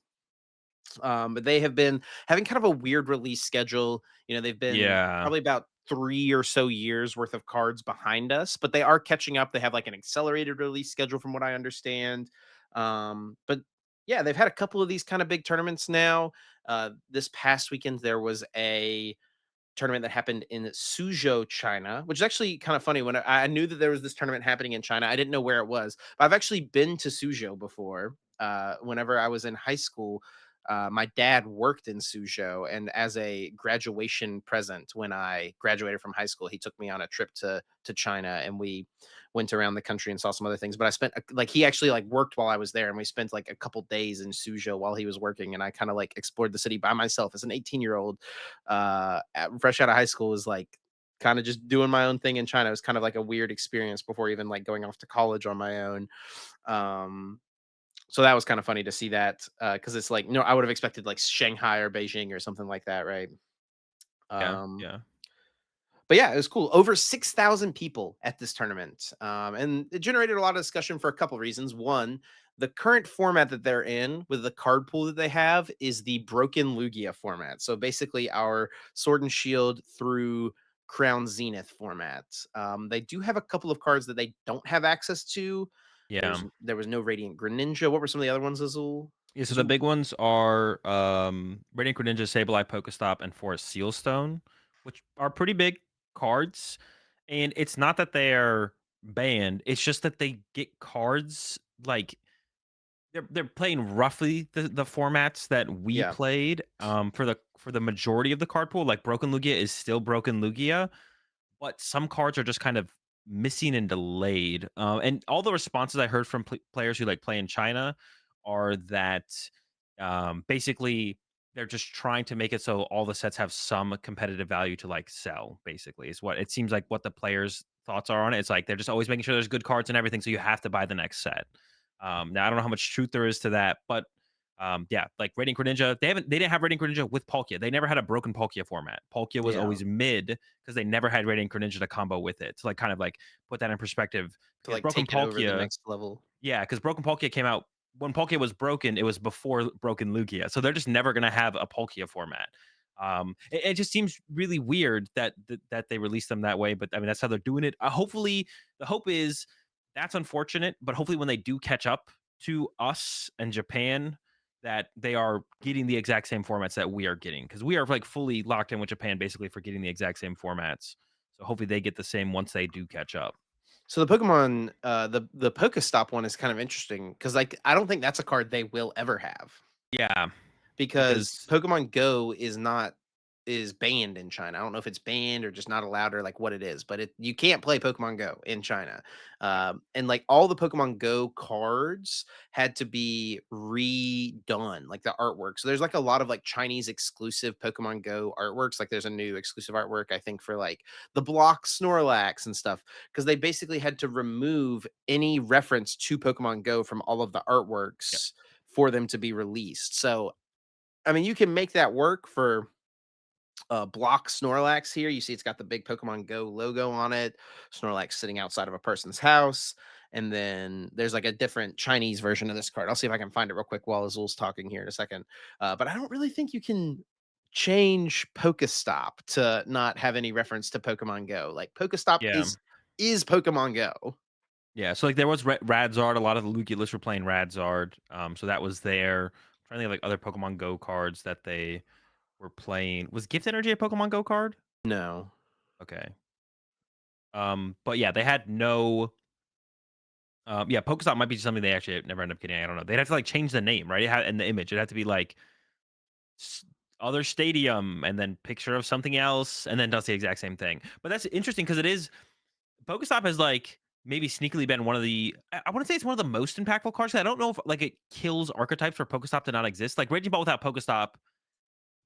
But they have been having kind of a weird release schedule. They've been Yeah. probably about 3 or so years worth of cards behind us, but they are catching up. They have like an accelerated release schedule, from what I understand. But yeah, they've had a couple of these kind of big tournaments now. This past weekend, there was a tournament that happened in Suzhou, China, which is actually kind of funny. When I knew that there was this tournament happening in China, I didn't know where it was. But I've actually been to Suzhou before. Whenever I was in high school, my dad worked in Suzhou, and as a graduation present, when I graduated from high school, he took me on a trip to China, and we went around the country and saw some other things. But I spent like he actually like worked while I was there, and we spent like a couple days in Suzhou while he was working, and I kind of like explored the city by myself as an 18-year-old fresh out of high school. Was like kind of just doing my own thing in China. It was kind of like a weird experience before even like going off to college on my own. Um, so that was kind of funny to see that because it's like no, I would have expected like Shanghai or Beijing or something like that, right? Yeah. Um, Yeah. but yeah, it was cool. Over 6,000 people at this tournament. And it generated a lot of discussion for a couple reasons. One, the current format that they're in with the card pool that they have is the broken Lugia format. So basically, our Sword and Shield through Crown Zenith format. They do have a couple of cards that they don't have access to. Yeah. There was no Radiant Greninja. What were some of the other ones, Azul? Yeah, so the Azul? big ones are Radiant Greninja, Sableye, Pokestop, and Forest Sealstone, which are pretty big cards. And it's not that they're banned, it's just that they get cards like they're playing roughly the formats that we Yeah. played for the majority of the card pool. Like Broken Lugia is still Broken Lugia, but some cards are just kind of missing and delayed. And all the responses I heard from players who like play in China are that basically they're just trying to make it so all the sets have some competitive value to like sell. Basically, is what it seems like. What the players' thoughts are on it. It's like they're just always making sure there's good cards and everything, so you have to buy the next set. Now I don't know how much truth there is to that, but yeah, like Radiant Greninja, they didn't have Radiant Greninja with Palkia. They never had a broken Palkia format. Palkia was Yeah. always mid because they never had Radiant Greninja to combo with it. To like kind of like put that in perspective. To Because like Broken take it over the Palkia, next level. yeah, because Broken Palkia came out when Palkia was broken, it was before Broken Lugia. So they're just never gonna have a Palkia format. It just seems really weird that they released them that way, but I mean that's how they're doing it. Hopefully, the hope is that's unfortunate, but hopefully when they do catch up to us and Japan, that they are getting the exact same formats that we are getting because we are like fully locked in with Japan basically for getting the exact same formats. So hopefully they get the same once they do catch up. So the Pokemon, the Pokestop one is kind of interesting because like I don't think that's a card they will ever have Yeah, because because Pokemon Go is not. is banned in China. I don't know if it's banned or just not allowed or like what it is, but you can't play Pokemon Go in China. And like all the Pokemon Go cards had to be redone, like the artwork. So there's like a lot of like Chinese exclusive Pokemon Go artworks. Like there's a new exclusive artwork, I think, for like the block Snorlax and stuff, because they basically had to remove any reference to Pokemon Go from all of the Yep. artworks for them to be released. So I mean, you can make that work for block Snorlax here. You see it's got the big Pokemon Go logo on it. Snorlax sitting outside of a person's house. And then there's like a different Chinese version of this card. I'll see if I can find it real quick while Azul's talking here in a second. But I don't really think you can change Pokestop to not have any reference to Pokemon Go. Like Pokestop Yeah. is Pokemon Go. Yeah, so, like, there was Radzard, a lot of the Lugia lists were playing Radzard, so that was there. Trying to think of, like, other Pokemon Go cards that they were playing. Was Gift Energy a Pokemon Go card? No. Okay. But yeah, they had no yeah, Pokestop might be something they actually never end up getting, I don't know. They'd have to, like, change the name, right? It had and the image, it'd have to be, like, s other stadium, and then picture of something else, and then does the exact same thing. But that's interesting because it is Pokestop has, like, maybe sneakily been one of the I wanna say it's one of the most impactful cards. I don't know if, like, it kills archetypes for Pokestop to not exist. Like, Raging Ball without Pokestop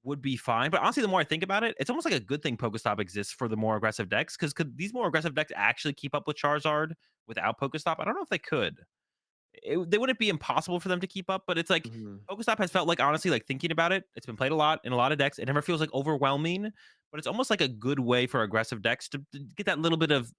would be fine, but honestly, the more I think about it, it's almost like a good thing Pokestop exists for the more aggressive decks, 'cause could these more aggressive decks actually keep up with Charizard without Pokestop? I don't know if they could. They wouldn't be impossible for them to keep up, but it's like Mhm. Pokestop has felt like honestly, like thinking about it, it's been played a lot in a lot of decks. It never feels like overwhelming, but it's almost like a good way for aggressive decks to get that little bit of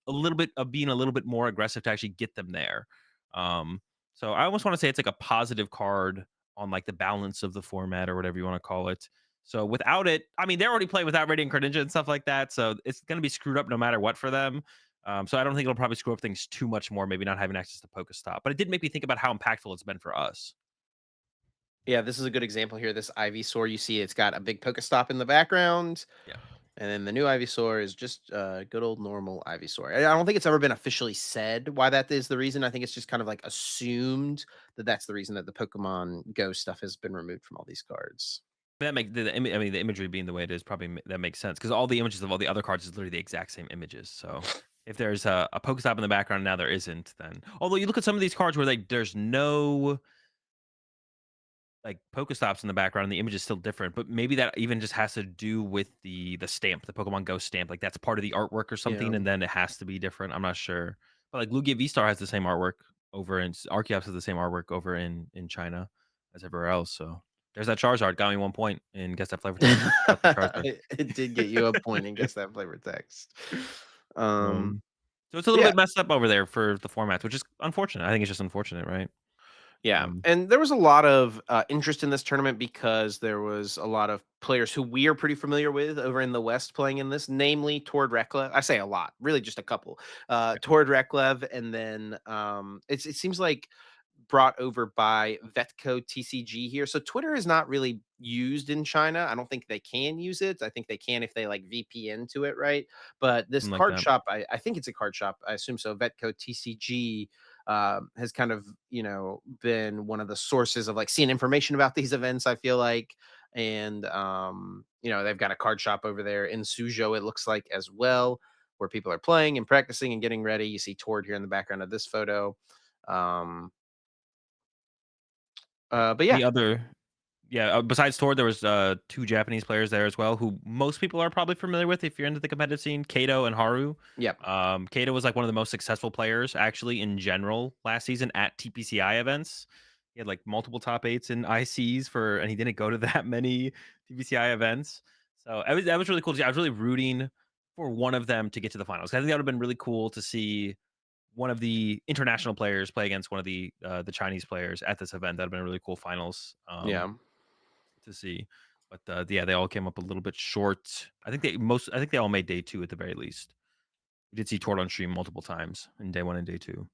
being a little bit more aggressive to actually get them there. Um, so I almost want to say it's like a positive card on like the balance of the format or whatever you want to call it. So without it, I mean, they're already playing without Radiant Greninja and stuff like that. So it's going to be screwed up no matter what for them. So I don't think it'll probably screw up things too much more, maybe not having access to Pokestop. But it did make me think about how impactful it's been for us. Yeah, this is a good example here. This Ivysaur, you see it's got a big Pokestop in the background. Yeah. And then the new Ivysaur is just good old normal Ivysaur. I don't think it's ever been officially said why that is the reason. I think it's just kind of like assumed that that's the reason that the Pokemon Go stuff has been removed from all these cards. That make I mean, the imagery being the way it is probably that makes sense because all the images of all the other cards is literally the exact same images. So if there's a Pokestop in the background now there isn't, then although you look at some of these cards where like there's no like Pokestops in the background and the image is still different, but maybe that even just has to do with the stamp, the Pokemon Go stamp. Like that's part of the artwork or Yeah. something, and then it has to be different. I'm not sure, but like Lugia V Star has the same artwork over in Arceus has the same artwork over in China as everywhere else. So there's that Charizard got me 1 point and guess that flavor text. Got the Charizard. It did get you a point and guess that flavor text. Um, Um, so it's a little yeah, bit messed up over there for the formats, which is unfortunate. I think it's just unfortunate, right? yeah, Um, and there was a lot of interest in this tournament because there was a lot of players who we are pretty familiar with over in the West playing in this, namely Tord Reklev. I say a lot, really just a couple. Tord Reklev, and then it seems like brought over by Vetco TCG here. So Twitter is not really used in China. I don't think they can use it. I think they can if they like VPN to it, right? But this something like card that. shop, I think it's a card shop. I assume so. Vetco TCG has kind of been one of the sources of like seeing information about these events. I feel like, and they've got a card shop over there in Suzhou. It looks like as well, where people are playing and practicing and getting ready. You see Tord here in the background of this photo. Um, but yeah, Any other Yeah, besides Tor, there was, 2 Japanese players there as well, who most people are probably familiar with if you're into the competitive scene, Kato and Haru. yeah. Kato was, like, one of the most successful players, actually, in general last season at TPCI events. He had, like, multiple top 8s in ICs and he didn't go to that many TPCI events. So, that was really cool to see. I was really rooting for one of them to get to the finals. I think that would've been really cool to see one of the international players play against one of the Chinese players at this event. That'd been a really cool finals. Yeah. To see. But, yeah, they all came up a little bit short. I think they all made day 2 at the very least. We did see Tord on stream multiple times in day 1 and day 2.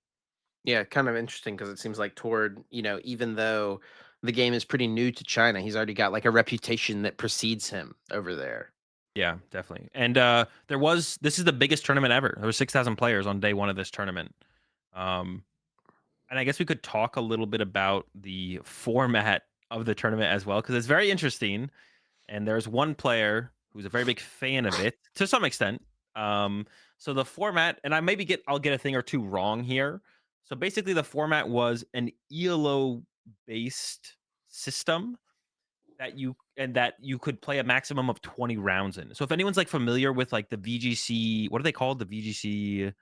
Yeah, kind of interesting because it seems like Tord, even though the game is pretty new to China, he's already got like a reputation that precedes him over there. Yeah, definitely. And, this is the biggest tournament ever. There were 6,000 players on day 1 of this tournament. Um, and I guess we could talk a little bit about the format of the tournament as well because it's very interesting. And there's one player who's a very big fan of it to some extent. Um, so the format, and I'll get a thing or two wrong here. So basically, the format was an ELO based system that you could play a maximum of 20 rounds in. So if anyone's like familiar with like the VGC, what are they called? The VGC,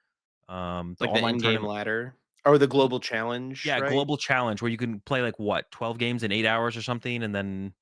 the Like the online in-game tournament. ladder or the global challenge, Yeah, right? global challenge where you can play like what 12 games in 8 hours or something, and then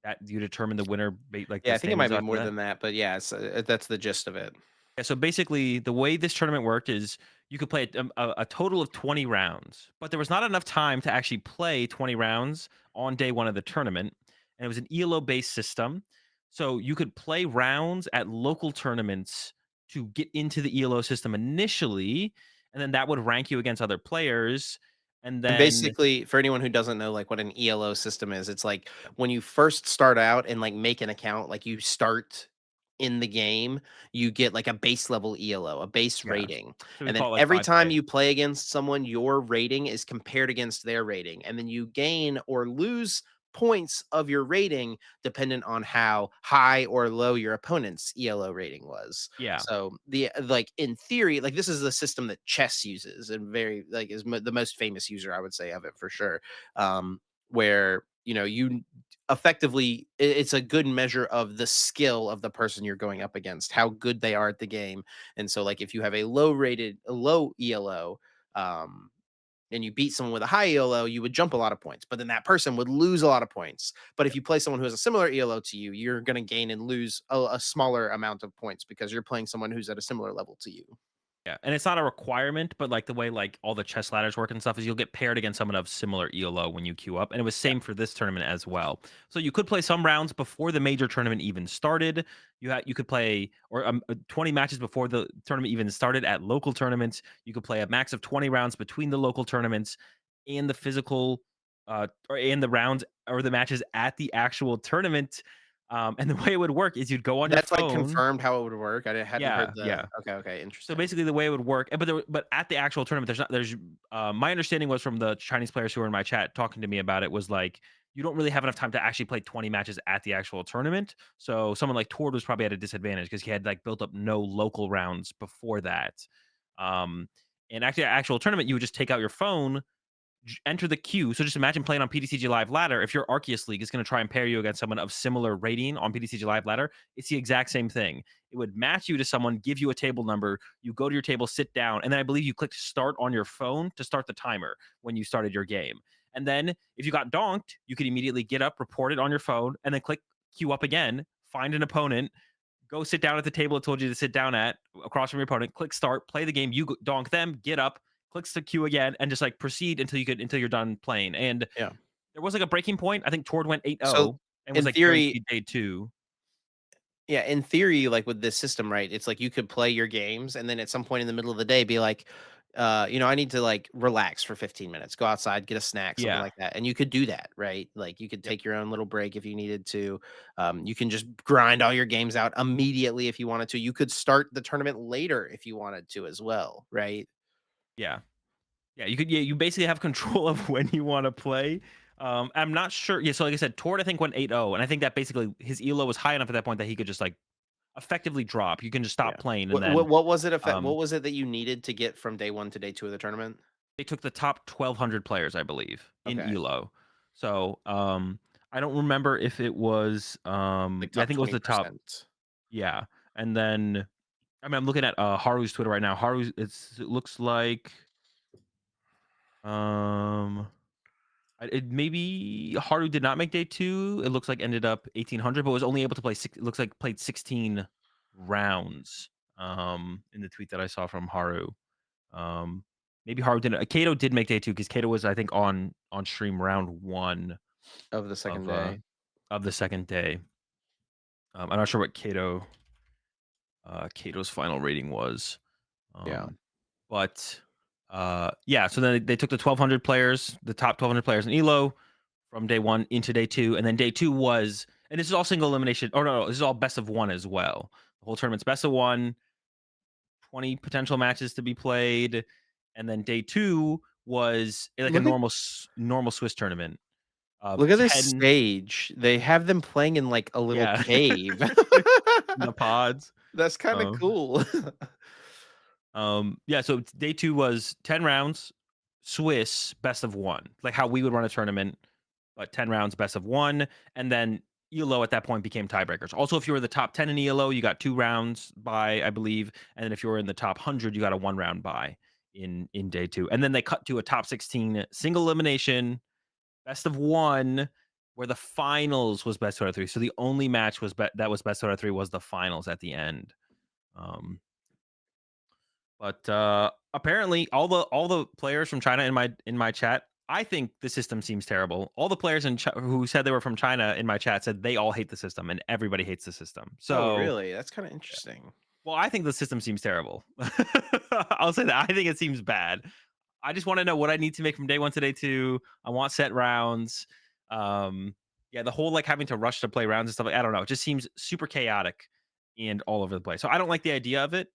that you determine the winner, like Yeah, the I think it might standings be after more that. than that, but yeah, that's the gist of it. Yeah, so basically, the way this tournament worked is you could play a total of 20 rounds, but there was not enough time to actually play 20 rounds on day one of the tournament. And it was an ELO based system. So you could play rounds at local tournaments to get into the ELO system initially. And then that would rank you against other players. And And then, basically, for anyone who doesn't know, like, what an ELO system is, it's like when you first start out and, like, make an account, like, you start in the game, you get, like, a base level ELO, a base yeah. rating, So we and then call it like every time 5K. you play against someone, your rating is compared against their rating, and then you gain or lose points of your rating dependent on how high or low your opponent's ELO rating was. Yeah. So like in theory, like this is the system that chess uses and very like the most famous user I would say of it for sure. Where you effectively it's a good measure of the skill of the person you're going up against, how good they are at the game. And so like if you have a low ELO, um, and you beat someone with a high ELO, you would jump a lot of points, but then that person would lose a lot of points. But if you play someone who has a similar ELO to you, you're going to gain and lose a smaller amount of points because you're playing someone who's at a similar level to you. Yeah, and it's not a requirement, but, like, the way, like, all the chess ladders work and stuff is you'll get paired against someone of similar ELO when you queue up, and it was Yeah. same for this tournament as well. So you could play some rounds before the major tournament even started. You could play 20 matches before the tournament even started at local tournaments. You could play a max of 20 rounds between the local tournaments and the physical, or and the rounds or the matches at the actual tournament, and the way it would work is you'd go on your That's like phone. confirmed how it would work. Hadn't heard Yeah, the. yeah. Okay, okay, So interesting. basically, the way it would work, but at the actual tournament, there's my understanding was from the Chinese players who were in my chat talking to me about it was like you don't really have enough time to actually play 20 matches at the actual tournament. So someone like Tord was probably at a disadvantage because he had like built up no local rounds before that. Um, and actually, actual tournament, you would just take out your phone, enter the queue. So just imagine playing on PTCG Live Ladder. If your Arceus League is going to try and pair you against someone of similar rating on PTCG Live Ladder, it's the exact same thing. It would match you to someone, give you a table number. You go to your table, sit down, and then I believe you click start on your phone to start the timer when you started your game. And then if you got donked, you could immediately get up, report it on your phone, and then click queue up again, find an opponent, go sit down at the table it told you to sit down at across from your opponent, click start, play the game, donk them, get up, clicks the queue again, and just like proceed until you're done playing. And Yeah. there was like a breaking point. I think Tord went So 8-0 and was in like theory, guaranteed day two. yeah, in theory, like with this system, right? It's like you could play your games and then at some point in the middle of the day be like, I need to like relax for 15 minutes, go outside, get a snack, something Yeah. like that. And you could do that, right? Like you could Yep. take your own little break if you needed to. You can just grind all your games out immediately if you wanted to. You could start the tournament later if you wanted to as well, right? Yeah. Yeah. You basically have control of when you want to play. I'm not sure. Yeah. So like I said, Tord, I think went 8-0. And I think that basically his elo was high enough at that point that he could just like effectively drop. You can just Yeah. stop playing. And then What was it um what was it that you needed to get from day 1 to day 2 of the tournament? they took the top 1,200 players, I believe, in Okay. elo. So, I don't remember if it was, Like yeah, I top think it was the top, 20%. yeah, and then, I mean, I'm looking at, Haru's Twitter right now. It looks like, um, it maybe Haru did not make day 2. It looks like ended up 1,800, but was only able to play it looks like played 16 rounds, in the tweet that I saw from Haru. Um, Maybe Haru didn't. Kato did make day 2 because Kato was, I think, on stream round 1 Of the second of day. the second day. I'm not sure what Kato's final rating was, Yeah. um, but yeah. So then they took the 1,200 players, the top 1,200 players in Elo from day 1 into day 2, and then day 2 was, and this is all single elimination. Oh no, this is all best of 1 as well. The whole tournament's best of 1, 20 potential matches to be played, and then day 2 was like a Look at normal Swiss tournament. Look at this 10 stage. They have them playing in, like, a little yeah, cave. in the pods. That's kinda Um cool. yeah, so day 2 was 10 rounds, Swiss best of 1, like how we would run a tournament, but 10 rounds best of 1, and then ELO at that point became tiebreakers. Also, if you were the top 10 in ELO, you got 2 rounds bye, I believe, and then if you were in the top 100, you got a 1 round bye in day 2. And then they cut to a top 16 single elimination, best of 1, where the finals was best out of 3. So the only match that was best out of 3 was the finals at the end. Um but, apparently, all the players from China in my chat, I think the system seems terrible. All the players who said they were from China in my chat said they all hate the system, and everybody hates the system. Oh, So, really? That's kinda interesting. well, I think the system seems terrible. I'll say that. I think it seems bad. I just wanna know what I need to make from day 1 to day 2. I want set rounds. Um, yeah, the whole, like, having to rush to play rounds and stuff, like I don't know, it just seems super chaotic and all over the place. So I don't like the idea of it.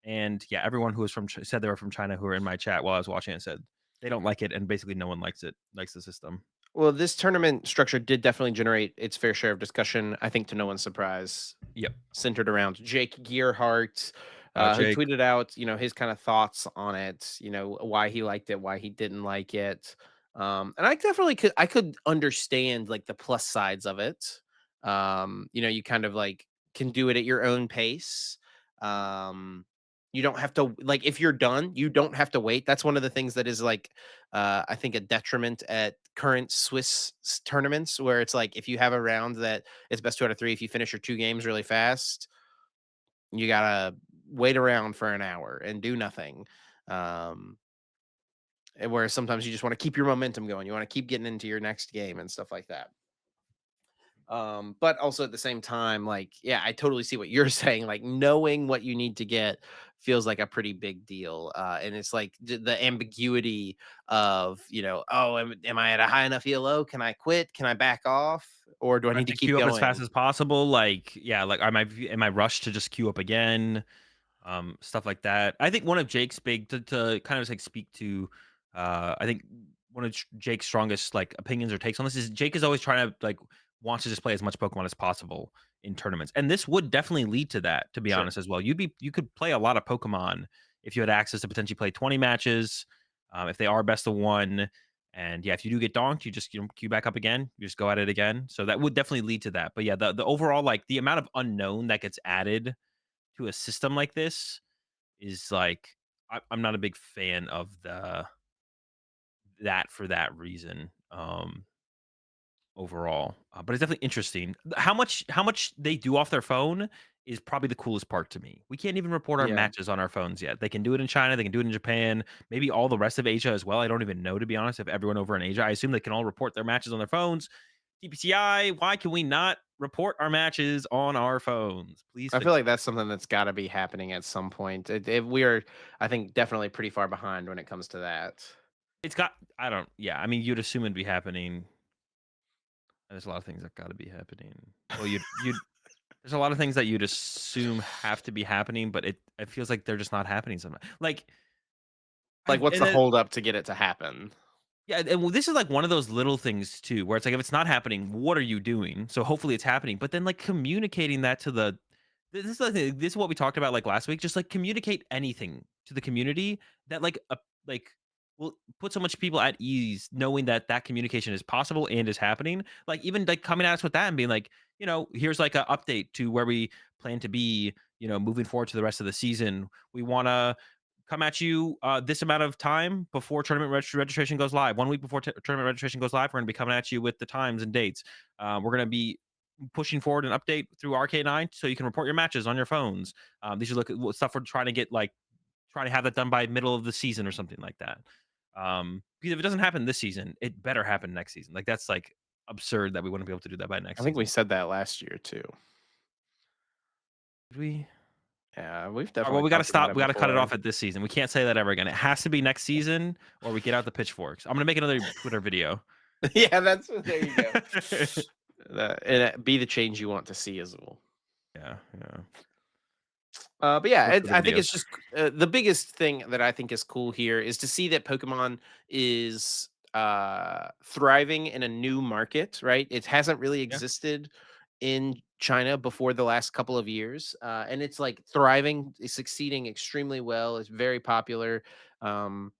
And yeah, everyone who was said they were from China who were in my chat while I was watching it said they don't like it, and basically no one likes the system. Well, this tournament structure did definitely generate its fair share of discussion, I think to no one's surprise, Yep. centered around Jake Gearhart, who Jake. tweeted out, his kind of thoughts on it, why he liked it, why he didn't like it. And I definitely I could understand like the plus sides of it. You kind of like can do it at your own pace. Um, you don't have to like if you're done, you don't have to wait. That's one of the things that is like I think a detriment at current Swiss tournaments where it's like if you have a round that it's best 2 out of 3, if you finish your 2 games really fast, you gotta wait around for an hour and do nothing. Um, and whereas sometimes you just want to keep your momentum going, you want to keep getting into your next game and stuff like that. But also at the same time, like, yeah, I totally see what you're saying. Like, knowing what you need to get feels like a pretty big deal. And it's like the ambiguity of, oh, am I at a high enough ELO? Can I quit? Can I back off? Or do I Do I have need to to keep queue up as fast going? as possible? Like, yeah, like am I rushed to just queue up again? Stuff like that. I think one of Jake's big to kind of like speak to, I think one of Jake's strongest like opinions or takes on this is Jake is always trying to like wants to just play as much Pokemon as possible in tournaments, and this would definitely lead to that. To be Sure. honest, as well, you could play a lot of Pokemon if you had access to potentially play 20 matches, if they are best of 1. And yeah, if you do get donked, you just queue back up again. You just go at it again. So that would definitely lead to that. But yeah, the overall like the amount of unknown that gets added to a system like this is like I'm not a big fan of that for that reason, overall, but it's definitely interesting. How much they do off their phone is probably the coolest part to me. We can't even report our Yeah. matches on our phones yet. They can do it in China, they can do it in Japan, maybe all the rest of Asia as well. I don't even know, to be honest, if everyone over in Asia. I assume they can all report their matches on their phones. TPCI, why can we not report our matches on our phones? Please I feel fix like that. that's something that's got to be happening at some point. We are, I think, definitely pretty far behind when it comes to that. It's got I don't yeah, I mean, you'd assume it'd be happening. There's a lot of things that gotta be happening. Well, you'd there's a lot of things that you'd assume have to be happening, but it feels like they're just not happening sometimes. Like, Like, what's and the then hold up to get it to happen? yeah, and well, this is like one of those little things too, where it's like if it's not happening, what are you doing? So hopefully it's happening. But then like communicating that to this is this is what we talked about like last week. Just like communicate anything to the community that like will put so much people at ease knowing that that communication is possible and is happening. Like even like coming at us with that and being like, here's like an update to where we plan to be, moving forward to the rest of the season. We want to come at you this amount of time before tournament registration goes live. 1 week before tournament registration goes live, we're going to be coming at you with the times and dates. We're going to be pushing forward an update through RK9 so you can report your matches on your phones. These are look at stuff we're trying to get trying to have that done by middle of the season or something like that. Because if it doesn't happen this season, it better happen next season. Like that's like absurd that we wouldn't be able to do that by I next think we season. said that last year too. Did we? Yeah, we've All right, well, definitely we got to talked about stop. it We got to cut it before. off at this season. We can't say that ever again. It has to be next season, or we get out the pitchforks. I'm gonna make another Twitter video. Yeah, that's there you go. Be the change you want to see, Azul. Yeah, yeah. But yeah, Look for the I think videos. it's just the biggest thing that I think is cool here is to see that Pokemon is thriving in a new market, right? It hasn't really Yeah. existed in China before the last couple of years, and it's like thriving, it's succeeding extremely well. It's very popular. Um,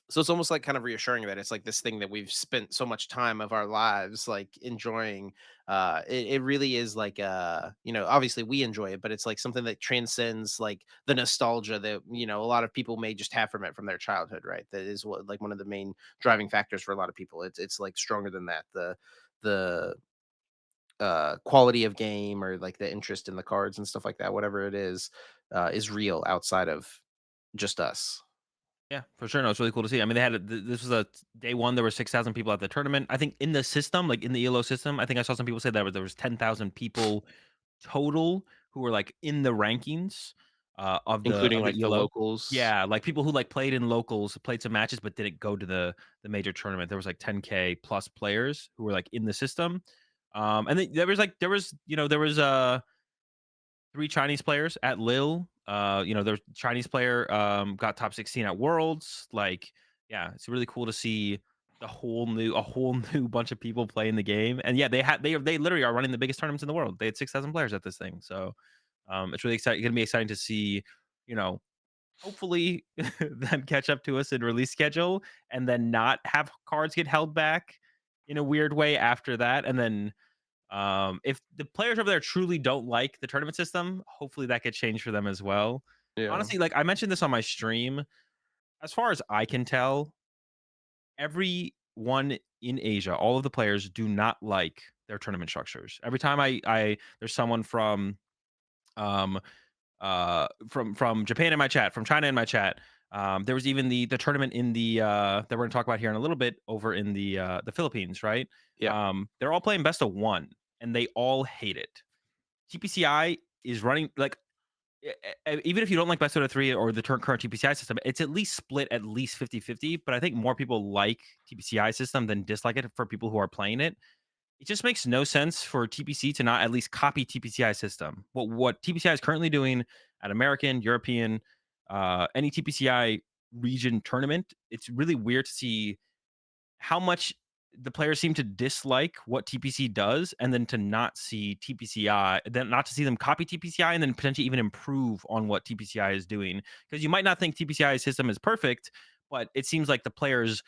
so it's almost like kind of reassuring that it's like this thing that we've spent so much time of our lives like enjoying. It really is like obviously we enjoy it, but it's like something that transcends like the nostalgia that a lot of people may just have from it from their childhood, right? That is what like one of the main driving factors for a lot of people. It's like stronger than that. The quality of game or like the interest in the cards and stuff like that, whatever it is real outside of just us. Yeah, for sure. No, it's really cool to see. I mean, they had this was a day one. There were 6,000 people at the tournament. I think in the system, like in the ELO system, I think I saw some people say that there was 10,000 people total who were like in the rankings Including of the like the ELO. locals. Yeah, like people who like played in locals, played some matches, but didn't go to the major tournament. There was like 10K plus players who were like in the system. And then there was 3 Chinese players at Lille. Their Chinese player got top 16 at Worlds. Like, yeah, it's really cool to see a whole new bunch of people playing the game. And yeah, they literally are running the biggest tournaments in the world. They had 6,000 players at this thing. So it's really exciting. Going to be exciting to see. You know, hopefully them catch up to us in release schedule, and then not have cards get held back in a weird way after that, and then if the players over there truly don't like the tournament system, hopefully that could change for them as well. Yeah. Honestly, like I mentioned this on my stream, as far as I can tell, everyone in Asia, all of the players do not like their tournament structures. Every time I there's someone um from Japan in my chat, from China in my chat. There was even the tournament in the that we're gonna talk about here in a little bit over in the Philippines, right? Yeah. They're all playing best of one and they all hate it. TPCI is running like even if you don't like best out of three or the current TPCI system, it's at least split at least 50-50. But I think more people like TPCI system than dislike it for people who are playing it. It just makes no sense for TPC to not at least copy TPCI system. What TPCI is currently doing at American, European, any TPCI region tournament, it's really weird to see how much the players seem to dislike what TPC does, and then to not see TPCI, then not to see them copy TPCI, and then potentially even improve on what TPCI is doing. Because you might not think TPCI system is perfect, but it seems like the players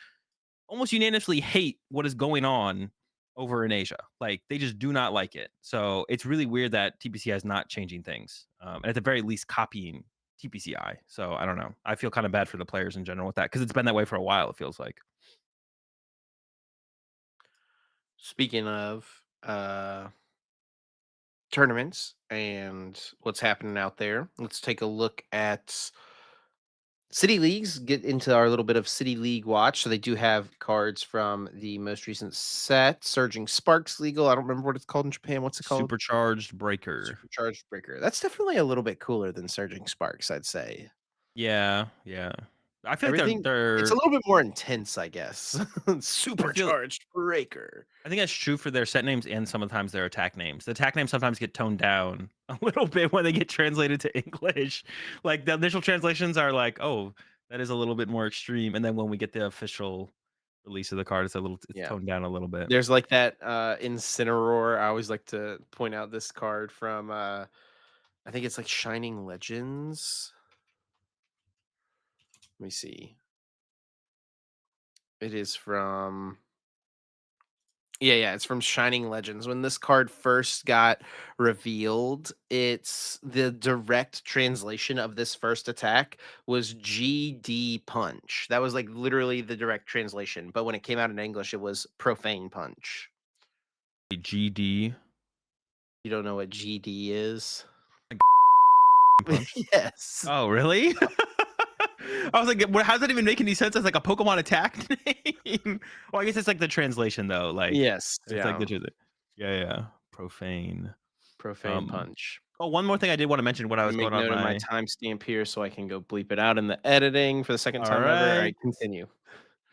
almost unanimously hate what is going on over in Asia. Like they just do not like it. So it's really weird that TPCI is not changing things, and at the very least copying TPCI. So I don't know. I feel kind of bad for the players in general with that because it's been that way for a while. It feels like. Speaking of tournaments and what's happening out there, let's take a look at City Leagues, get into our little bit of City League watch. So they do have cards from the most recent set, Surging Sparks Legal. I don't remember what it's called in Japan. What's it called? Supercharged breaker. Supercharged Breaker. That's definitely a little bit cooler than Surging Sparks, I'd say. Yeah, yeah. I feel like Everything it's a they're little bit more intense, I guess. I feel Supercharged Breaker. I think that's true for their set names and sometimes their attack names. The attack names sometimes get toned down a little bit when they get translated to English. Like the initial translations are like, "Oh, that is a little bit more extreme," and then when we get the official release of the card, it's Yeah. toned down a little bit. There's like that Incineroar. I always like to point out this card from I think it's like Shining Legends. Let me see. It is from yeah, it's from Shining Legends. When this card first got revealed, it's the direct translation of this first attack was GD Punch. That was like literally the direct translation. But when it came out in English, it was Profane Punch. GD You don't know what GD is? like punch. Yes. Oh, really? I was like, how does that even make any sense as like a Pokemon attack name? Well, I guess it's like the translation though. Like Yes. it's like the Yeah. yeah, yeah. Profane. Profane Um, Punch. oh, one more thing I did want to mention when I Let was me make going on note of my my timestamp here so I can go bleep it out in the editing for the second all time ever. All right, right. continue.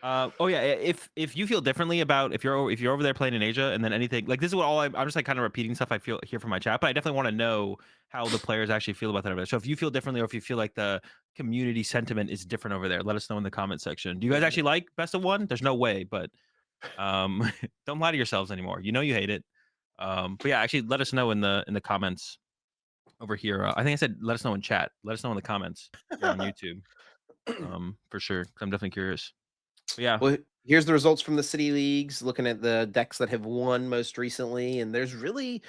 Oh yeah, if you feel differently about if you're over there playing in Asia and then anything like this is what all I'm just like kind of repeating stuff I feel here from my chat, but I definitely want to know how the players actually feel about that over there. So if you feel differently or if you feel like the community sentiment is different over there, let us know in the comment section. Do you guys Yeah. actually like Best of One? There's no way, but don't lie to yourselves anymore. You know you hate it. But yeah, actually let us know in the comments over here. I think I said let us know in chat. Let us know in the comments here on YouTube. For sure. 'Cause I'm definitely curious. But yeah, Well, here's the results from the city leagues, looking at the decks that have won most recently, and there's really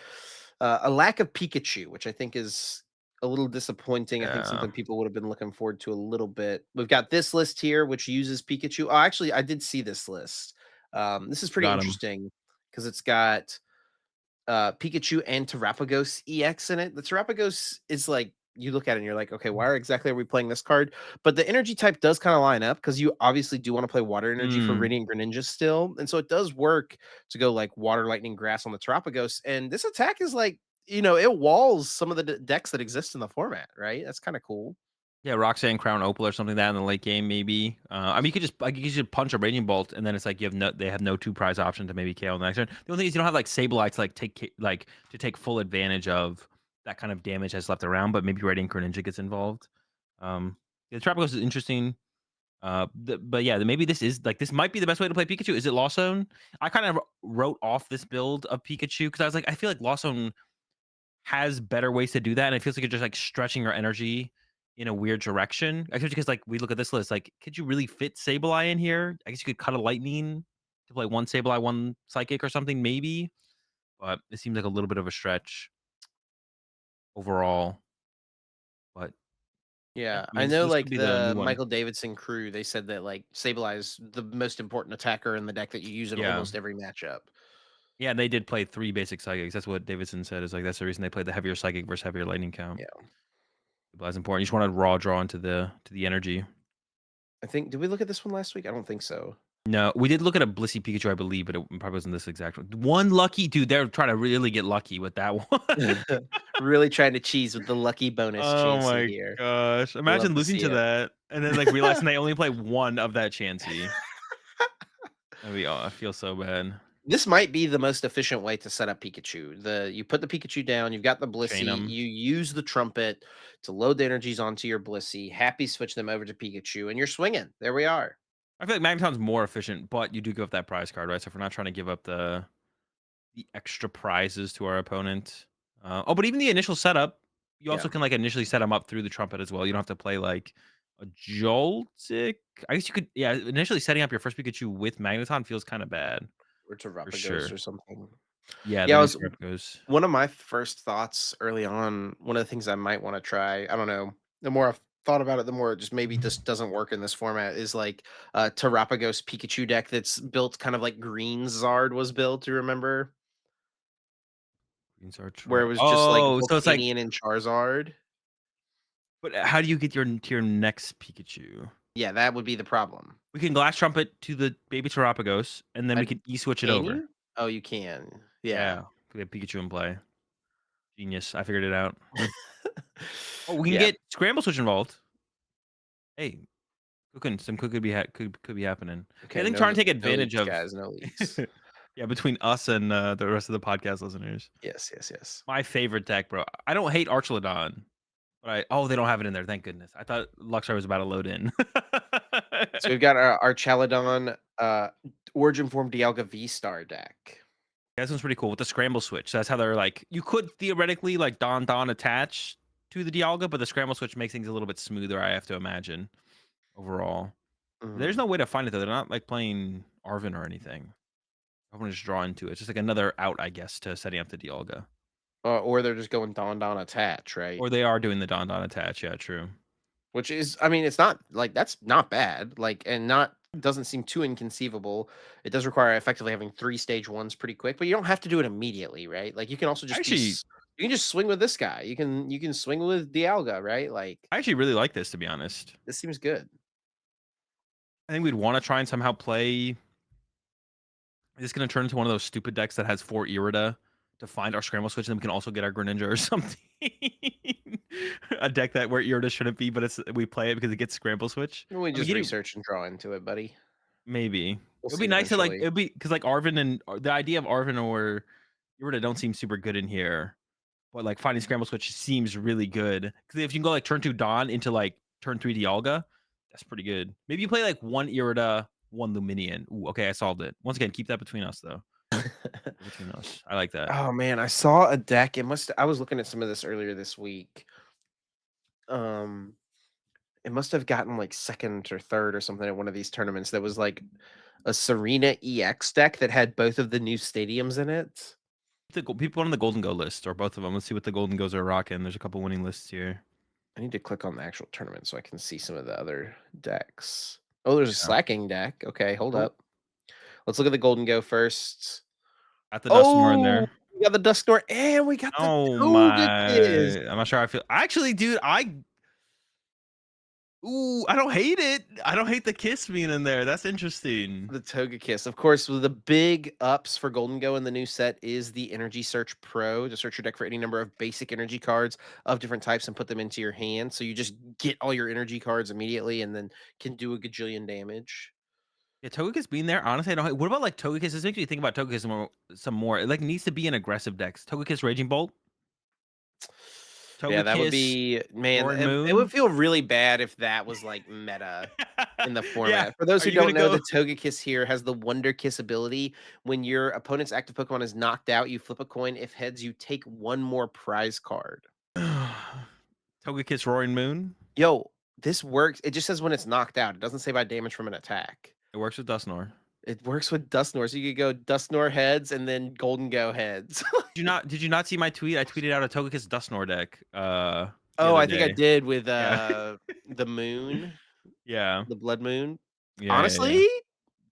a lack of Pikachu, which I think is a little disappointing. I think yeah, something people would have been looking forward to a little bit. We've got this list here, which uses Pikachu. Oh, actually, I did see this list. This is pretty got him. interesting because it's got Pikachu and Terapagos EX in it. The Terapagos is like you look at it and you're like, okay, why exactly are we playing this card? But the energy type does kind of line up because you obviously do want to play water energy for Mm. Radiant Greninja still. And so it does work to go like water, lightning, grass on the Terapagos. And this attack is like, it walls some of the decks that exist in the format, right? That's kind of cool. Yeah, Roxanne, Crown Opal, or something like that in the late game, maybe. I mean, you could just like you should punch a Raging Bolt, and then it's like you have no, they have no two prize option to maybe KO in the next turn. The only thing is you don't have like Sableye to like like to take full advantage of that kind of damage that's left around, but maybe Radiant Greninja gets involved. Yeah, Trapagos is interesting. But yeah, maybe this is like this might be the best way to play Pikachu. Is it Lost Zone? I kind of wrote off this build of Pikachu because I was like, I feel like Lost Zone has better ways to do that, and it feels like you're just like stretching your energy in a weird direction. Especially because like we look at this list, like could you really fit Sableye in here? I guess you could cut a Lightning to play one Sableye, one Psychic or something, maybe. But it seems like a little bit of a stretch overall. But yeah, Yeah, I I mean know this could like be the the new one. Michael Davidson crew, they said that like Sableye is the most important attacker in the deck that you use in Yeah. almost every matchup. Yeah, and they did play three basic psychics. That's what Davidson said. Is like that's the reason they played the heavier psychic versus heavier lightning count. Yeah. That's important. You just want to raw draw into the energy. I think did we look at this one last week? I don't think so. No, we did look at a Blissey Pikachu, I believe, but it probably wasn't this exact one. One lucky dude, they're trying to really get lucky with that one. Really trying to cheese with the lucky bonus Oh Chansey my here. gosh. Love Imagine to losing see to it. that and then like realizing they only play one of that Chansey. I feel so bad. This might be the most efficient way to set up Pikachu. You put the Pikachu down, you've got the Chain Blissey, them. you use the trumpet to load the energies onto your Blissey, happy switch them over to Pikachu, and you're swinging. There we are. I feel like Magneton's more efficient, but you do give up that prize card, right? So if we're not trying to give up the extra prizes to our opponent. Oh, but even the initial setup, you Yeah. also can like initially set them up through the trumpet as well. You don't have to play like a Joltik. I guess you could, yeah. Initially setting up your first Pikachu with Magneton feels kind of bad Or to for Rapagos sure. or something. Yeah, Yeah, the I new was script goes. one of my first thoughts early on, one of the things I might want to try, I don't know, the more I've thought about it, the more it just maybe this doesn't work in this format is like Terapagos Pikachu deck that's built kind of like Green Zard was built. Do you remember? Greens are Where it try. was just like Oh, so it's like, Volcanion and Charizard. but how do you get your next Pikachu? Yeah, that would be the problem. We can Glass Trumpet to the baby Terapagos, and then we I can E switch it Can over. you? Oh, you can. Yeah. Yeah, we have Pikachu in play. Genius. I figured it out. Oh, we can Yeah. get Scramble Switch involved. Hey, some could be could be happening. Yeah, I Okay, think trying to take no advantage leaks, of guys, no leaks. yeah, between us and the rest of the podcast listeners. Yes, yes, yes. My favorite deck, bro. I don't hate Archelodon, but they don't have it in there. Thank goodness. I thought Luxray was about to load in. So we've got our Chaladon Origin Form Dialga V-Star deck. This one's pretty cool with the scramble switch. So that's how they're like. You could theoretically like Don attach to the Dialga, but the scramble switch makes things a little bit smoother. I have to imagine overall. There's Mhm. no way to find it though. They're not like playing Arvin or anything. I'm gonna just draw into it. It's just like another out, I guess, to setting up the Dialga. Or they're just going Don attach, right? Or they are doing the Don attach. Yeah, true. Which is, I mean, it's not like that's not bad, like, and not doesn't seem too inconceivable. It does require effectively having 3 stage 1s pretty quick, but you don't have to do it immediately, right? Like, you can also just Actually, you can just swing with this guy. You can swing with Dialga, right? Like, I actually really like this to be honest. this seems good. I think we'd want to try and somehow play. Is this going to turn into one of those stupid decks that has 4 Irida to find our scramble switch, and then we can also get our Greninja or something? A deck that where Irida shouldn't be, but we play it because it gets scramble switch. We I mean, just getting research and draw into it, buddy. Maybe. We'll It would see be nice to, like eventually. it'd be because like, Arvin and the idea of Arvin or Yorita don't seem super good in here, but, like, finding Scramble Switch seems really good. Because if you can go, like, turn 2 Dawn into, like, turn 3 Dialga, that's pretty good. Maybe you play, like, 1 Irida, 1 Luminion. Ooh, okay, I solved it. Once again, keep that between us, though. Between us. I like that. Oh man, I saw a deck. I was looking at some of this earlier this week. Um, it must have gotten like second or third or something at one of these tournaments. That was like a Serena EX deck that had both of the new stadiums in it. The go people on the Golden Go list or both of them. Let's see what the Golden Goes are rocking. There's a couple winning lists here. I need to click on the actual tournament so I can see some of the other decks. Oh, there's a Yeah. slacking deck. Okay, hold Oh, up. Let's look at the Golden Go first. got the Dusknoir in Oh, there. we got the Dusknoir and we got the Oh Togekiss. my I'm not sure how I feel. Actually, dude, I don't hate it. I don't hate the kiss being in there. That's interesting. The Togekiss. Of course, the big ups for Golden Go in the new set is the Energy Search Pro to search your deck for any number of basic energy cards of different types and put them into your hand. So you just get all your energy cards immediately and then can do a gajillion damage. Yeah, Togekiss being there, honestly, I don't hate what about, like, Togekiss? This makes me think about Togekiss some more. It, like, needs to be in aggressive decks. Togekiss Raging Bolt, Yeah, that would Togekiss be man, Roaring it would Moon. feel really bad if that was like meta in the Yeah. format. For those Are who you gonna don't know, go the Togekiss here has the Wonder Kiss ability. When your opponent's active Pokemon is knocked out, you flip a coin. If heads, you take one more prize card. Togekiss Roaring Moon? Yo, this works. It just says when it's knocked out. It doesn't say by damage from an attack. It works with Dusknoir. It works with Dusknoir. So you could go Dusknoir heads and then Golden Go heads. Did you not see my tweet? I tweeted out a Togekiss Dusknoir deck, the Oh, other I think I day. did with Yeah. the moon, Yeah. the blood moon. Yeah. Honestly,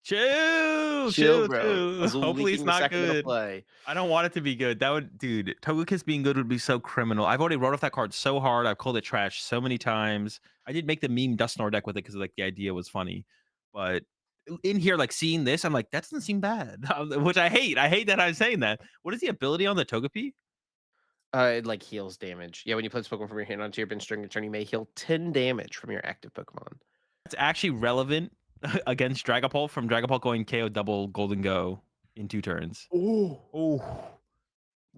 Chill, chill, chill, bro. chill. Azul Hopefully it's leaking the not Sacramento good. play. I don't want it to be good. That would dude, Togekiss being good would be so criminal. I've already wrote off that card so hard. I've called it trash so many times. I did make the meme Dusknoir deck with it because like the idea was funny. But in here, like seeing this, I'm like, that doesn't seem bad. Which I hate. I hate that I'm saying that. What is the ability on the Togepi? It like heals damage. Yeah, when you play this Pokemon from your hand onto your bench during your turn, you may heal 10 damage from your active Pokemon. It's actually relevant against Dragapult from Dragapult going KO double Golden Go in 2 turns. Ooh. Oh.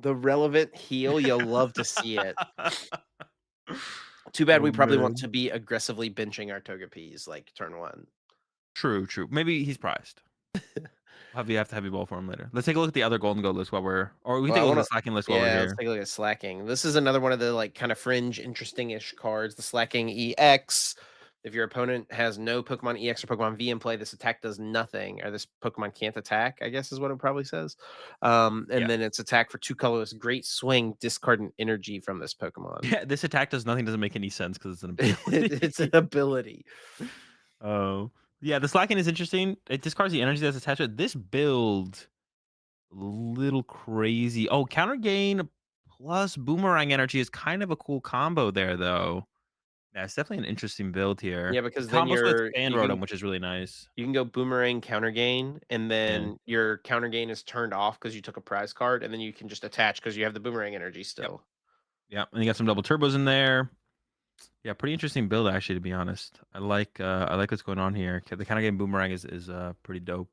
The relevant heal, you'll love to see it. Too bad Oh we probably want man. to be aggressively benching our Togepis like turn 1. True, true. Maybe he's priced. Have to heavy ball for him later. Let's take a look at the other Golden Go list while or we can Well, take I a look at wanna the slacking list while we're yeah, let's here. take a look at Slacking. This is another one of the, like, kinda fringe, interesting-ish cards, the Slacking EX. If your opponent has no Pokemon EX or Pokemon V in play, this attack does nothing, or this Pokemon can't attack, I guess is what it probably says. Yeah. And then its attack for 2 colorless, Great Swing, discard an energy from this Pokemon. Yeah, this attack does nothing, doesn't make any sense because it's an It's an ability. ability. Oh. Yeah, the slacking is interesting. It discards the energy that's attached to it. This build little crazy. Oh, counter gain plus boomerang energy is kind of a cool combo there though. Yeah, it's definitely an interesting build here. Yeah, because then Combos with you're fan rotom, which is really nice. you can go Boomerang counter gain, and Yeah. then your counter gain is turned off because you took a prize card, and then you can just attach because you have the Boomerang energy Yep. still. Yeah, and you got some double turbos in there. Yeah, pretty interesting build actually, to be honest. I like what's going on here. The kind of game boomerang is pretty dope.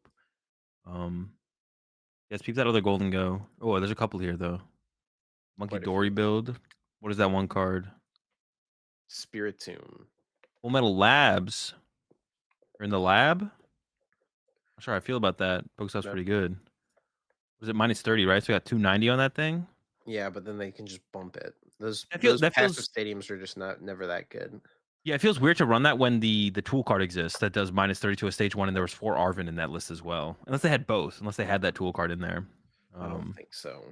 Um, yes, peep that other golden go. Oh, there's a couple here though. Monkey Quite a Dory few. build. What is that one card? Spiritomb. Full Metal Labs. You're in the lab. Not sure how I feel about that. Pokestops No, pretty good. Was it minus 30, right? So we got 290 on that thing. yeah, but then they can just bump it. Those That feels those that passive feels stadiums are just not never that good. yeah, it feels weird to run that when the tool card exists that does minus 30 to a stage one, and there was 4 Arvin in that list as well. Unless they had both, unless they had that tool card in there. I don't Um, think so.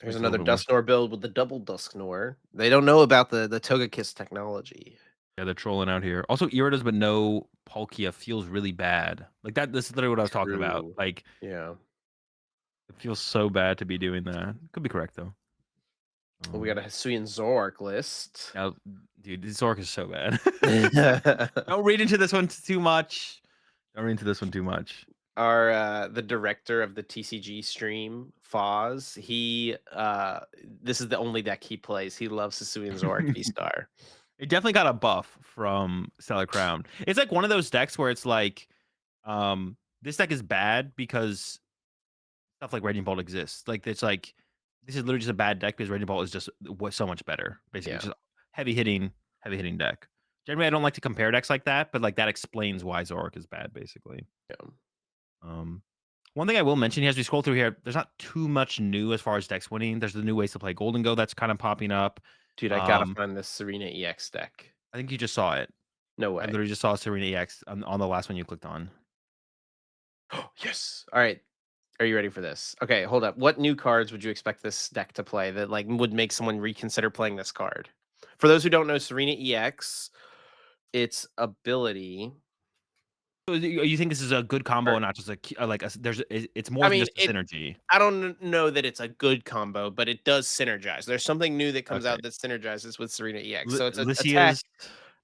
There's Makes it a another little bit more Dusknoir build with the double Dusknoir. They don't know about the Togekiss technology. yeah, they're trolling out here. Also, Iridas but no Palkia feels really bad. Like that. This is literally what I was talking about. True. Like Yeah. it feels so bad to be doing that. Could be correct though. Well, we got a Hisuian Zoroark list. Now, dude, this Zork is so bad. Don't read into this one too much. Don't read into this one too much. Our the director of the TCG stream, Foz, this is the only deck he plays. He loves Hisuian Zoroark V-Star. It definitely got a buff from Stellar Crown. It's like one of those decks where it's like This deck is bad because stuff like Raging Bolt exists. Like it's like this is literally just a bad deck because Raging Bolt is just was so much better. Basically, Yeah. just heavy hitting, heavy hitting deck. Generally, I don't like to compare decks like that, but like that explains why Zoroark is bad, basically. Yeah. Um, One thing I will mention here as we scroll through here, there's not too much new as far as decks winning. There's the new ways to play Golden Go that's kind of popping up. Dude, I gotta Um, find this Serena EX deck. I think you just saw it. No I way. literally just saw Serena EX on the last one you clicked on. Yes. All right. Are you ready for this? Okay, hold up. What new cards would you expect this deck to play that like would make someone reconsider playing this card? For those who don't know, Serena EX, its ability. So you think this is a good combo or- and not just like a, it's I more than mean, just a it. synergy. I don't know that it's a good combo, but it does synergize. There's something new that comes Okay. out that synergizes with Serena EX. So it's a attack Lycia's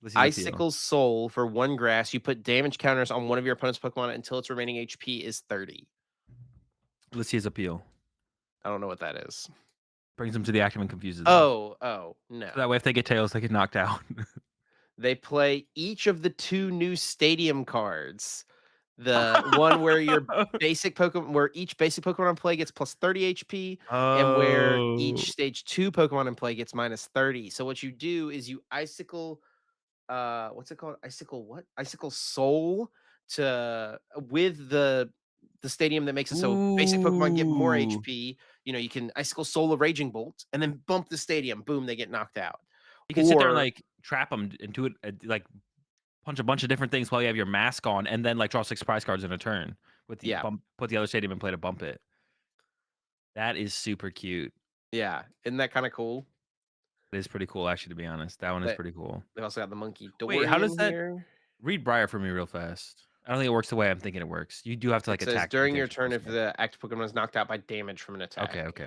appeal. Icicle Soul for 1 grass. You put damage counters on one of your opponent's Pokemon until its remaining HP is 30. Lycia's appeal. I don't know what that is. Brings them to the active and confuses them. Oh, So that no. way if they get tails, they get knocked out. They play each of the 2 new stadium cards. The one where your basic Pokemon where each basic Pokemon in play gets plus 30 HP, and where Oh. each stage 2 Pokemon in play gets minus 30. So what you do is you Icicle what's it called? Icicle what? Icicle Soul to with the stadium that makes it so basic Pokemon get more Ooh. HP. You know, you can Icicle Soul a Raging Bolt and then bump the stadium. Boom, they get knocked out. You can sit there and, Or like, trap them into it, like, punch a bunch of different things while you have your mask on, and then, like, draw 6 prize cards in a turn with the yeah, put the other stadium in play to bump it. That is super cute. yeah. Isn't that kind of cool? It is pretty cool, actually, to be honest. That one is But pretty cool. they also got the Monkey Wait, how Dory does in that here. read Briar for me real fast? I don't think it works the way I'm thinking it works. You do have to, like, It says attack to during take your extra turn, plus if stuff. the active Pokemon is knocked out by damage from an attack. Okay.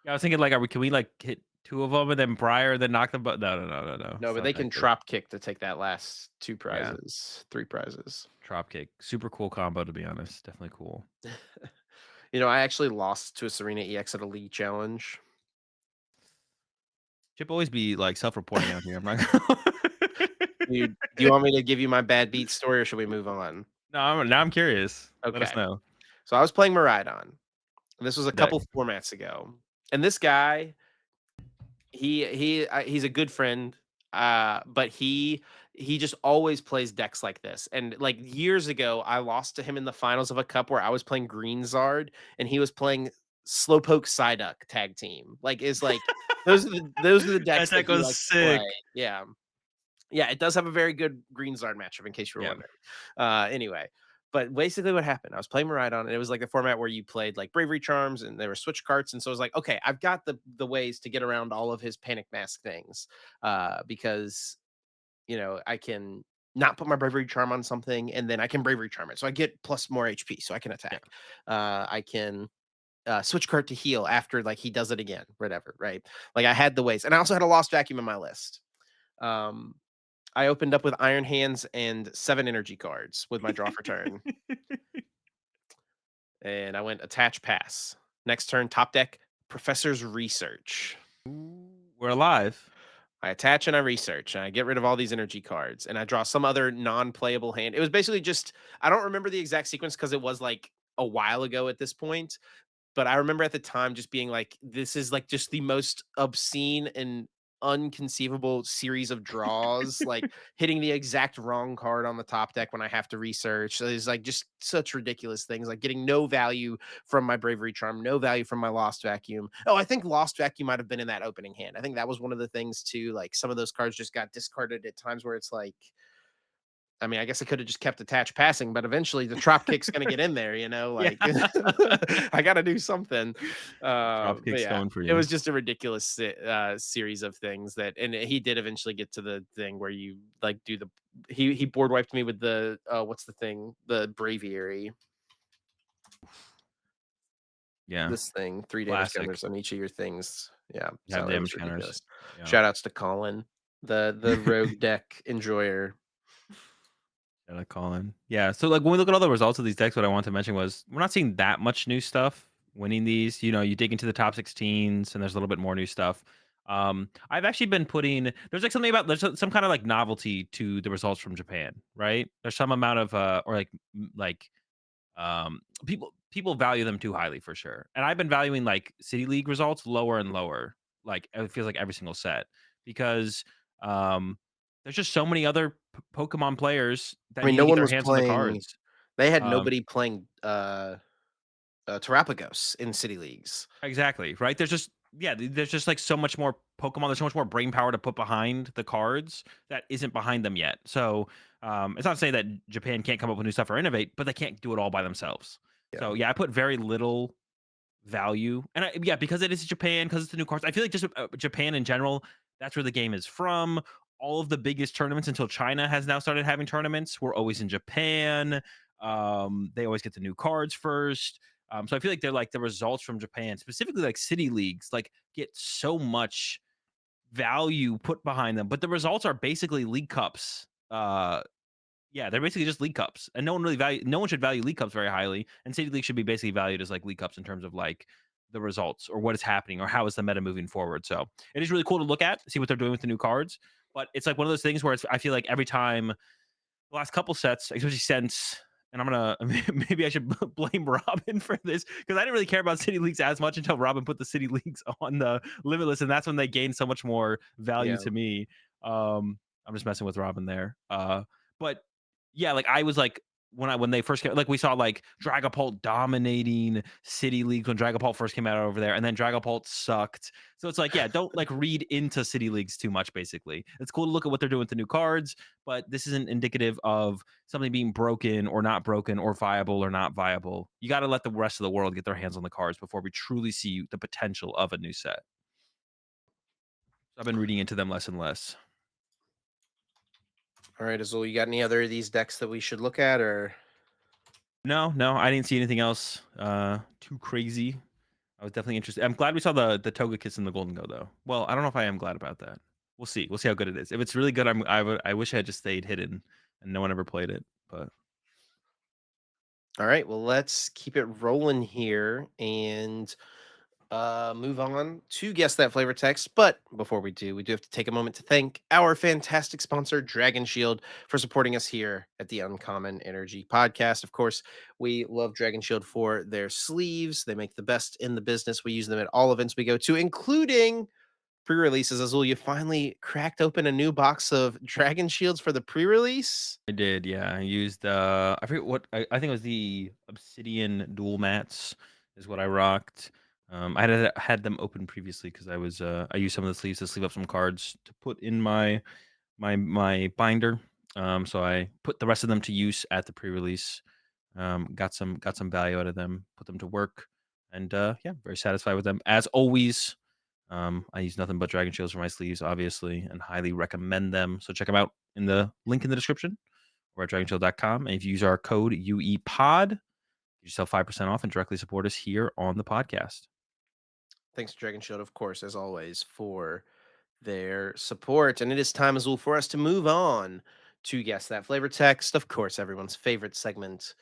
Yeah, I was thinking, like, can we, like, hit 2 of them and then Briar, then knock them, but no. No, It's but not they that can good. Trop Kick to take that last 2 Yeah, prizes, 3 prizes. drop kick. Super cool combo, to be honest. Definitely cool. You know, I actually lost to a Serena EX at a league challenge. Chip always be, like, self-reporting out here. I'm not gonna Do you want me to give you my bad beat story or should we move on? No, now I'm curious. Let us Okay. know. So I was playing Miraidon. This was a Deck. couple formats ago. And this guy, he's a good friend, but he just always plays decks like this. And like years ago, I lost to him in the finals of a cup where I was playing Green Zard and he was playing Slowpoke Psyduck tag team. Like it's like those are the That decks that deck he was likes to play. sick. Yeah. Yeah, it does have a very good Green Zard matchup in case you were Yeah. wondering. Anyway, but basically what happened, I was playing Miraidon and it was like the format where you played like Bravery Charms and there were switch carts. And so I was like, okay, I've got the ways to get around all of his Panic Mask things. Because you know, I can not put my Bravery Charm on something and then I can Bravery Charm it. So I get plus more HP so I can Yeah. attack. I can switch cart to heal after like he does it again, whatever, right? Like I had the ways. And I also had a Lost Vacuum in my list. Um, I opened up with Iron Hands and 7 energy cards with my draw for turn. And I went attach pass. Next turn, top deck, Professor's Research. Ooh, we're alive. I attach and I research and I get rid of all these energy cards and I draw some other non-playable hand. It was basically just I don't remember the exact sequence because it was like a while ago at this point, but I remember at the time just being like, this is like just the most obscene and unconceivable series of draws, like hitting the exact wrong card on the top deck when I have to research. So it's like just such ridiculous things, like getting no value from my Bravery Charm, no value from my Lost Vacuum. Oh, I think Lost Vacuum might have been in that opening hand. I think that was one of the things too. Like some of those cards just got discarded at times where it's like, I mean, I guess I could have just kept attached passing, but eventually the drop kick's going to get in there, you know, Yeah. like I got to do something. Drop But kick's yeah, going for it you. was just a ridiculous series of things that, and he did eventually get to the thing where you like do he board wiped me with the, what's the thing? The Braviary, Yeah. this thing, 3 damage Classic. counters on each of your things. Yeah. You have So it was damage counters. ridiculous. Yeah. Shout outs to Colin, the rogue deck enjoyer. Shout out Colin. Yeah. So like when we look at all the results of these decks, what I want to mention was we're not seeing that much new stuff winning these. You know, you dig into the top 16s and there's a little bit more new stuff. I've actually been putting there's like something about some kind of like novelty to the results from Japan, right? There's some amount of or like people value them too highly for sure. And I've been valuing like City League results lower and lower. Like it feels like every single set because um there's just so many other Pokemon players I that mean, need to no get one their was hands on the playing. cards. They had Um nobody playing Terrapagos in city leagues. Exactly, right? There's just yeah, there's just like so much more Pokemon. There's so much more brain power to put behind the cards that isn't behind them yet. So it's not to say that Japan can't come up with new stuff or innovate, but they can't do it all by themselves. Yeah. So yeah, I put very little value, and yeah, because it is Japan, because it's the new cards. I feel like just Japan in general, that's where the game is from. All of the biggest tournaments until China has now started having tournaments were always in Japan. They always get the new cards first. So I feel like they're like the results from Japan, specifically like city leagues, like get so much value put behind them, but the results are basically league cups. Yeah, they're basically just league cups, and no one should value league cups very highly, and city league should be basically valued as like league cups in terms of like the results or what is happening or how is the meta moving forward. So it is really cool to look at, see what they're doing with the new cards. But it's like one of those things where I feel like every time the last couple sets, especially since, and I'm gonna maybe I should blame Robin for this because I didn't really care about city leagues as much until Robin put the city leagues on the limitless, and that's when they gained so much more value Yeah. to me. I'm just messing with Robin there. But yeah, like I was like when they first came, like we saw like Dragapult dominating city leagues when Dragapult first came out over there, and then Dragapult sucked. So it's like, yeah, don't like read into city leagues too much. Basically, it's cool to look at what they're doing with the new cards, but this isn't indicative of something being broken or viable or not viable. You got to let the rest of the world get their hands on the cards before we truly see the potential of a new set. So I've been reading into them less and less. All right, Azul, you got any other of these decks that we should look at, or No, no, I didn't see anything else too crazy. I was definitely interested. I'm glad we saw the Togekiss and the Golden Go though. Well, I don't know if I am glad about that. We'll see. We'll see how good it is. If it's really good, I wish I had just stayed hidden and no one ever played it. But all right, well, let's keep it rolling here and move on to guess that flavor text. But before we do have to take a moment to thank our fantastic sponsor, Dragon Shield, for supporting us here at the Uncommon Energy Podcast. Of course, we love Dragon Shield for their sleeves. They make the best in the business. We use them at all events we go to, including pre-releases. Azul, you finally cracked open a new box of Dragon Shields for the pre-release. I did, yeah. I used I forget what I think it was the Obsidian dual mats is what I rocked. I had them open previously because I used some of the sleeves to sleeve up some cards to put in my binder. So I put the rest of them to use at the pre-release. Got some value out of them, put them to work, and yeah, very satisfied with them as always. I use nothing but Dragon Shields for my sleeves, obviously, and highly recommend them. So check them out in the link in the description or at dragonshield.com. And if you use our code UEPOD, get yourself 5% off and directly support us here on the podcast. Thanks to Dragon Shield, of course, as always, for their support. And it is time, Azul, for us to move on to Guess That Flavor Text. Of course, everyone's favorite segment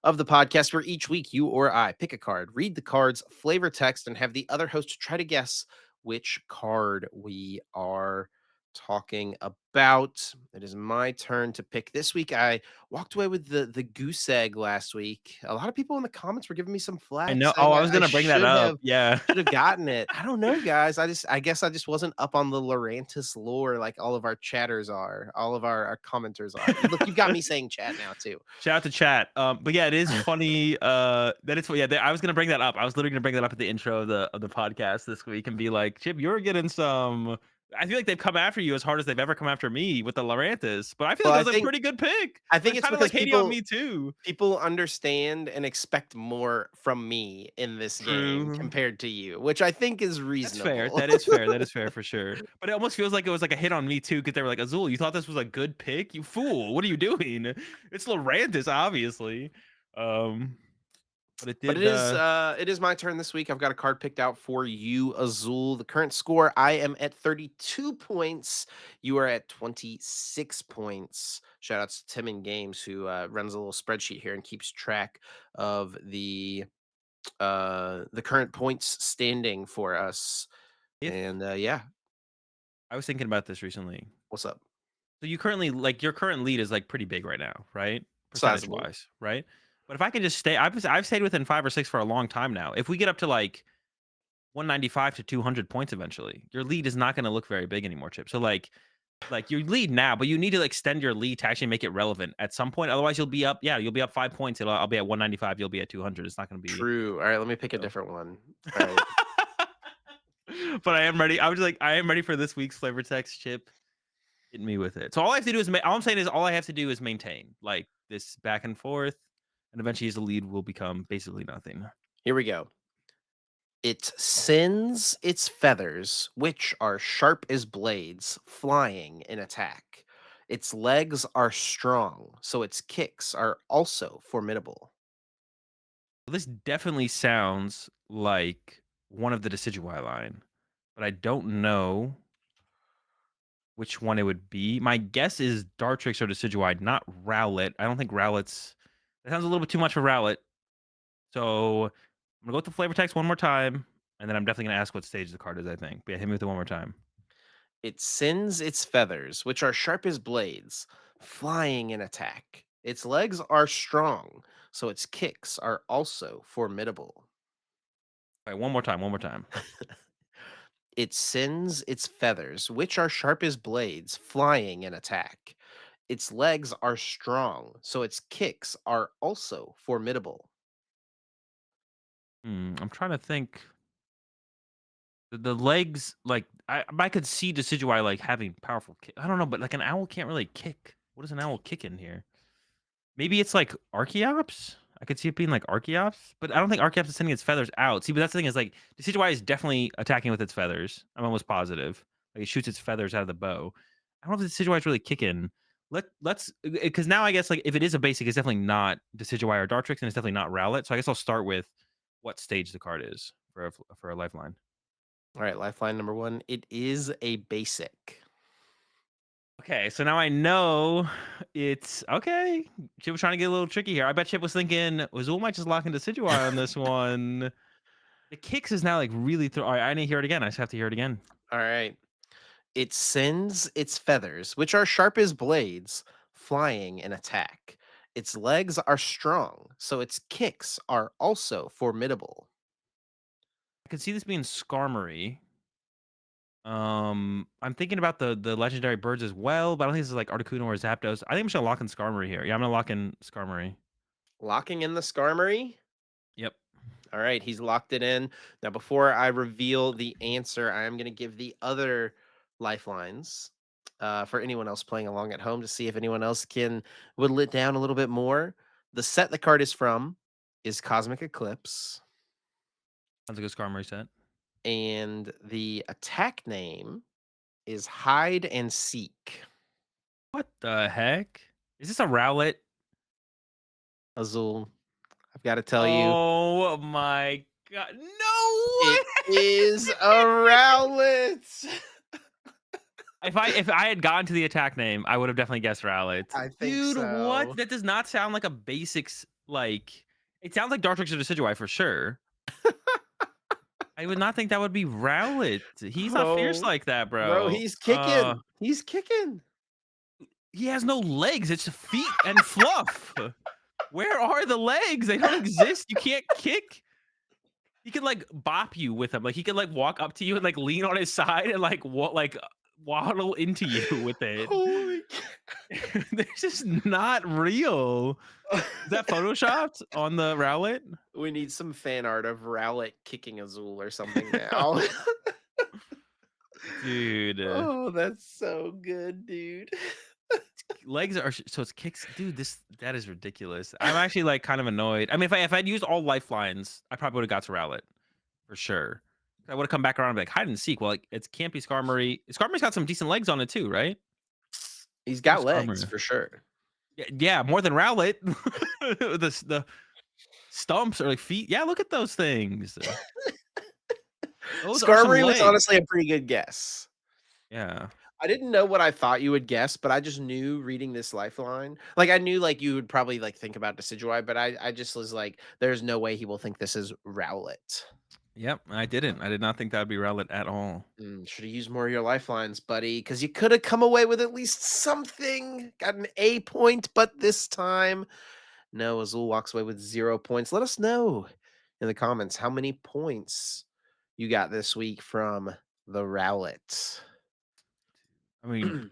of the podcast, where each week you or I pick a card, read the card's flavor text, and have the other host try to guess which card we are talking about. It is my turn to pick this week. I walked away with the goose egg last week. A lot of people in the comments were giving me some I flack know. Oh, saying I I, was I gonna bring that up. Yeah. should have gotten it. I don't know, guys. I guess I just wasn't up on the Lurantis lore like all of our chatters are, all of our commenters are. Look, you've got me saying chat now too. Shout out to chat. But yeah, it is funny. That it's yeah. I was gonna bring that up. I was literally gonna bring that up at the intro of the podcast this week and be like, Chip, you're getting some. I feel like they've come after you as hard as they've ever come after me with the Laurantis, but I feel Well, like it I was a think pretty good pick. I They're think it's kind of because like hating on people me too. people understand and expect more from me in this game True. compared to you, which I think is That's fair. reasonable. That is fair. That is fair for sure. But it almost feels like it was like a hit on me too, because they were like, Azul, you thought this was a good pick? You fool. What are you doing? It's Laurantis, obviously. Um, but it But did it is my turn this week. I've got a card picked out for you, Azul. The current score, I am at 32 points. You are at 26 points. Shout outs to Tim in Games, who runs a little spreadsheet here and keeps track of the current points standing for us. if And yeah. I was thinking about this recently. What's up? So you currently like your current lead is like pretty big right now, right? Percentage Sizable. wise, right? But if I can just stay, I've stayed within 5 or 6 for a long time now. If we get up to like 195 to 200 points eventually, your lead is not going to look very big anymore, Chip. So like you lead now, but you need to extend your lead to actually make it relevant at some point. Otherwise, you'll be up. Yeah, you'll be up 5 points. I'll be at 195. You'll be at 200. It's not going to be. True. All right, let me pick a So. different one. All right. But I am ready. I was like, I am ready for this week's flavor text, Chip. Hit me with it. So all I have to do is all I'm saying is all I have to do is maintain like this back and forth, and eventually the lead will become basically nothing. Here we go. It sends its feathers, which are sharp as blades, flying in attack. Its legs are strong, so its kicks are also formidable. This definitely sounds like one of the Decidueye line, but I don't know which one it would be. My guess is Dartrix or Decidueye, not Rowlet. I don't think Rowlet's. That sounds a little bit too much for Rowlet. So I'm gonna go with the flavor text one more time, and then I'm definitely gonna ask what stage the card is. I think. But yeah, hit me with it one more time. It sends its feathers, which are sharp as blades, flying in attack. Its legs are strong, so its kicks are also formidable. All right, one more time. One more time. It sends its feathers, which are sharp as blades, flying in attack. Its legs are strong, so its kicks are also formidable. I'm trying to think. The legs, like I could see Decidueye like having powerful. I don't know, but like an owl can't really kick. What does an owl kick in here? Maybe it's like Archeops. I could see it being like Archeops, but I don't think Archeops is sending its feathers out. See, but that's the thing is like Decidueye is definitely attacking with its feathers. I'm almost positive. Like it shoots its feathers out of the bow. I don't know if Decidueye is really kicking. Let's because now I guess like if it is a basic, it's definitely not Decidueye or Dartrix, and it's definitely not Rowlet. So I guess I'll start with what stage the card is for a lifeline. All right, lifeline number one. It is a basic. Okay, so now I know it's okay. Chip was trying to get a little tricky here. I bet Chip was thinking Azul might just lock into Decidueye on this one. The kicks is now like really throw. All right, I need to hear it again. I just have to hear it again. All right. It sends its feathers, which are sharp as blades, flying in attack. Its legs are strong, so its kicks are also formidable. I could see this being Skarmory. I'm thinking about the legendary birds as well, but I don't think this is like Articuno or Zapdos. I think I'm just gonna lock in Skarmory here. Yeah, I'm gonna lock in Skarmory. Locking in the Skarmory. Yep. All right, he's locked it in. Now, before I reveal the answer, I am going to give the other lifelines for anyone else playing along at home to see if anyone else can whittle it down a little bit more. The set the card is from is Cosmic Eclipse, Sounds like a Skarmory set. and the attack name is Hide and Seek. What the heck? Is this a Rowlet? Azul, I've got to tell you, Oh my god! it No way! is a Rowlet. If I had gotten to the attack name, I would have definitely guessed Rowlet. I think Dude, what? so. That does not sound like a basics like it sounds like Dartrix or Decidueye for sure. I would not think that would be Rowlet. He's not fierce Oh, like that, bro, bro. he's kicking. He's kicking. He has no legs. It's feet and fluff. Where are the legs? They don't exist. You can't kick. He can like bop you with him. Like he can like walk up to you and like lean on his side and like what like waddle into you with it. Holy They're just not real. cow. Is that photoshopped on the Rowlet? We need some fan art of Rowlet kicking Azul or something now. Dude, Oh, that's so good, dude. legs are so it's kicks. Dude, that is ridiculous. I'm actually like kind of annoyed. I mean, if I'd used all lifelines, I probably would have got to Rowlet for sure. I would have come back around and be like hide and seek. Well, like it can't be Skarmory. Skarmory's got some decent legs on it too, right? He's Where's got legs Skarmory? for sure. Yeah, yeah, more than Rowlet. The stumps are like feet. Yeah, look at those things. Those are some Skarmory was legs. honestly a pretty good guess. Yeah. I didn't know what I thought you would guess, but I just knew reading this lifeline. Like I knew like you would probably like think about Decidueye, but I just was like, there's no way he will think this is Rowlet. Yep, I didn't. I did not think that would be relevant at all. Should have used more of your lifelines, buddy, because you could have come away with at least something. Got an A point, but this time, no. Azul walks away with 0 points. Let us know in the comments how many points you got this week from the Rowlet. I mean,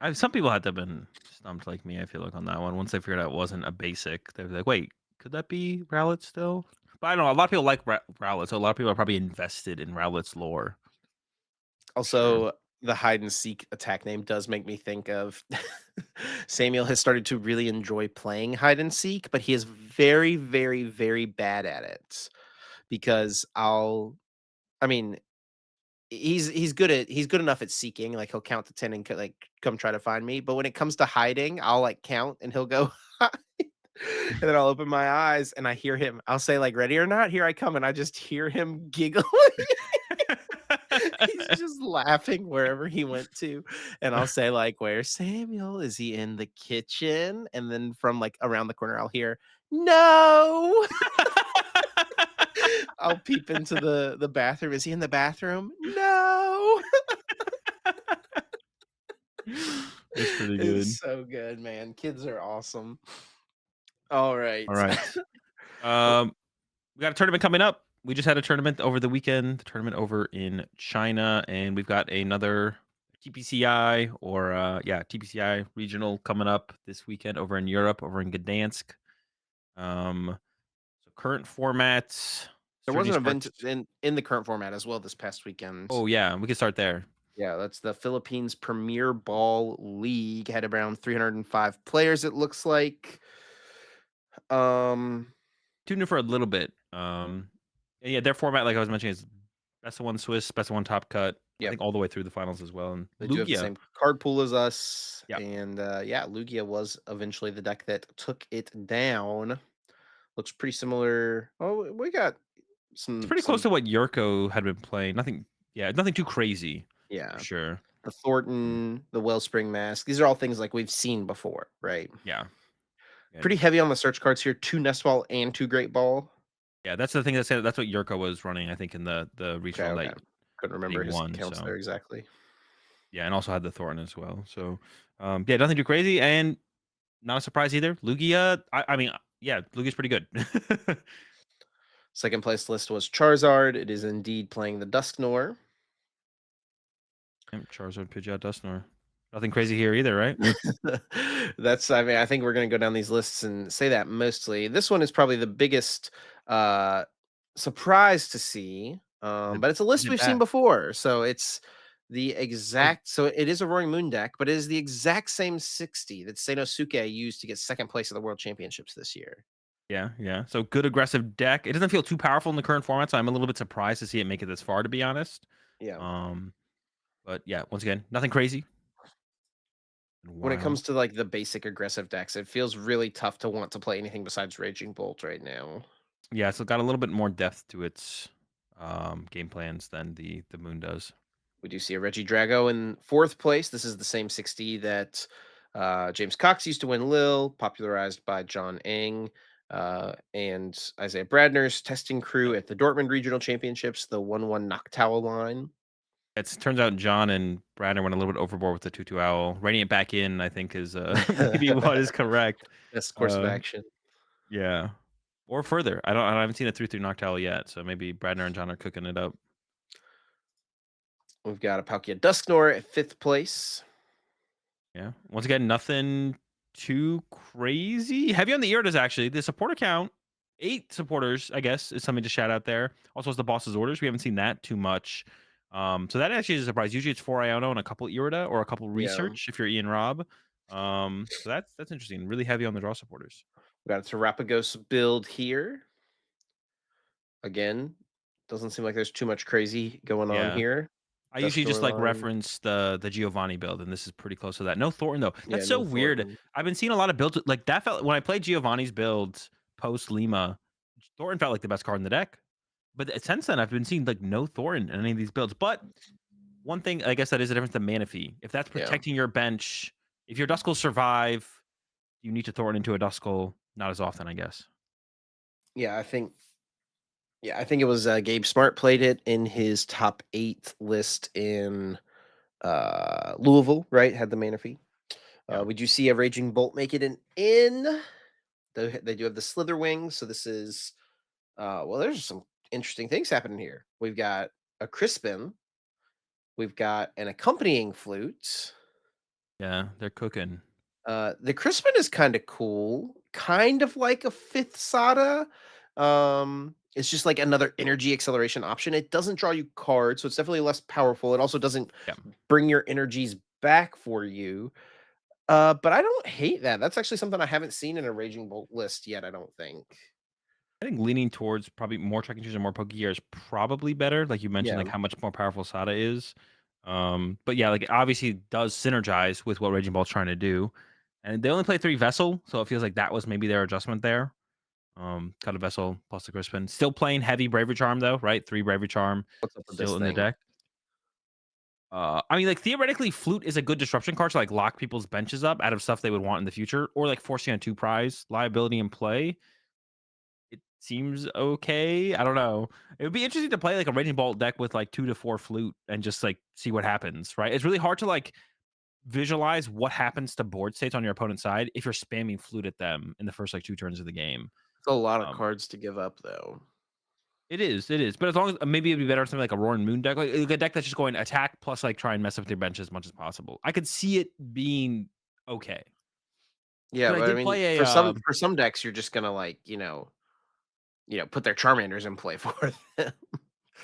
yeah, some people had to have been stumped like me, I feel like, on that one. Once they figured out it wasn't a basic, they were like, "Wait, could that be Rowlet still?" But I don't know, a lot of people like Rowlet, so a lot of people are probably invested in Rowlet's lore, for sure. Also, the hide and seek attack name does make me think of Samuel has started to really enjoy playing hide and seek, but he is very, very, very bad at it because I mean, he's good enough at seeking, like he'll count to 10 and like come try to find me. But when it comes to hiding, I'll like count and he'll go hide. And then I'll open my eyes and I hear him. I'll say, like, ready or not, here I come. And I just hear him giggling. He's just laughing wherever he went to. And I'll say, like, where's Samuel? Is he in the kitchen? And then from like around the corner, I'll hear, no. I'll peep into the bathroom. Is he in the bathroom? No. That's pretty good. It's so good, man. Kids are awesome. All right. All right. Oh, We got a tournament coming up. We just had a tournament over the weekend, the tournament over in China, and we've got another TPCI or TPCI regional coming up this weekend over in Europe, over in Gdansk. So current formats. there was Sergey an event starts. in the current format as well this past weekend. Oh yeah, we can start there. Yeah, that's the Philippines Premier Ball League. Had around 305 players, it looks like. Um, Tuned in for a little bit. And yeah, their format, like I was mentioning, is best of one Swiss, best of one top cut. I yep, think all the way through the finals as well. And they do have the Lugia, same card pool as us. yeah, And yeah, Lugia was eventually the deck that took it down. Looks pretty similar. Oh, we got it's some pretty close some to what Yurko had been playing. Nothing, yeah, nothing too crazy for yeah. sure. The Um, Thornton, the Wellspring Mask. These are all things like we've seen before, right? yeah, and Pretty heavy on the search cards here. 2 Nest Ball and 2 Great Ball. yeah, that's the thing that's what Yurko was running. I think in the Okay, regional okay. Couldn't that he remember his won. counts So there exactly. yeah, and also had the Thorn as well. So yeah, nothing too crazy, and not a surprise either. Lugia, I mean, yeah, Lugia's pretty good. Second place list was Charizard. It is indeed playing the Dusknoir. Yep, Charizard, Pidgeot, Dusknoir. Nothing crazy here either, right? I mean, I think we're gonna go down these lists and say that mostly. This one is probably the biggest uh surprise to see. Is But it's a list it we've seen that? before. So it's the Oh, exact so it is a Roaring Moon deck, but it is the exact same 60 that Seinosuke used to get second place at the World Championships this year. yeah, yeah. So good aggressive deck. It doesn't feel too powerful in the current format, so I'm a little bit surprised to see it make it this far, to be honest. Yeah. Um, but yeah, once again, nothing crazy and When it wild. comes to like the basic aggressive decks, it feels really tough to want to play anything besides Raging Bolt right now. Yeah, so it got a little bit more depth to its game plans than the moon does. We do see a Reggie Drago in fourth place. This is the same 60 that James Cox used to win Lil, popularized by John Eng and Isaiah Bradner's testing crew Yep. at the Dortmund Regional Championships, the 1-1 Noctowl line. It turns out John and Bradner went a little bit overboard with the 2/2 owl. Reining it back in, I think, is maybe what is correct. Best course of Uh, action. yeah, or further. I haven't seen a 3/3 Noctowl yet, so maybe Bradner and John are cooking it up. We've got a Palkia Dusknoir at fifth place. Yeah. Once again, nothing too crazy. Heavy on the Iridas, actually. The supporter count, 8 supporters, I guess, is something to shout out there. Also, has the boss's orders. We haven't seen that too much. So that actually is a surprise. Usually it's 4 Iono and a couple Irida or a couple Yeah. research if you're Ian Robb. So that's interesting. Really heavy on the draw supporters. We've got a Terapagos build here. Again, doesn't seem like there's too much crazy going on Yeah. here. I usually just Dusknoir like line. reference the Giovanni build, and this is pretty close to that. No Thornton though. Yeah, That's so no weird. Thornton. I've been seeing a lot of builds like that. Felt when I played Giovanni's build post Lima, Thornton felt like the best card in the deck. But since then, I've been seeing like no Thornton in any of these builds. But one thing, I guess that is the difference to Manaphy. If that's Yeah. protecting your bench, if your Duskull survive, you need to Thornton into a Duskull not as often, I guess. Yeah, I think Yeah, I think it was, Gabe Smart played it in his top 8 list in, Louisville, right? Had the mana fee. Yeah. We do see a Raging Bolt make it an in. They do have the Slither Wings, so this is, well, there's some interesting things happening here. We've got a Crispin, we've got an accompanying flute. Yeah, they're cooking. The Crispin is kinda cool, kind of like a 5th Sada. It's just like another energy acceleration option. It doesn't draw you cards, so it's definitely less powerful. It also doesn't Yeah. bring your energies back for you. But I don't hate that. That's actually something I haven't seen in a Raging Bolt list yet, I don't think. I think leaning towards probably more Track and Choose and more Pokegear is probably better. Like you mentioned, Yeah, like how much more powerful Sada is. But yeah, like it obviously does synergize with what Raging Ball's trying to do. And they only play 3 Vessel, so it feels like that was maybe their adjustment there. Got a Vessel plus the Crispin. Still playing heavy Bravery Charm though, right? 3 Bravery Charm what's up with this still in the thing? deck. I mean, like theoretically, Flute is a good disruption card to like lock people's benches up out of stuff they would want in the future, or like forcing a 2 prize liability in play. It seems okay. I don't know. It would be interesting to play like a Raging Bolt deck with like 2 to 4 Flute and just like see what happens, right? It's really hard to like visualize what happens to board states on your opponent's side if you're spamming Flute at them in the first like 2 turns of the game. It's a lot of Um, cards to give up, though. it is. But as long as maybe it'd be better something like a Roaring Moon deck, like a deck that's just going attack plus like try and mess up with your bench as much as possible. I could see it being okay. Yeah, Because I but I did mean, play a for some decks, you're just gonna, like, put their Charmanders in play for them.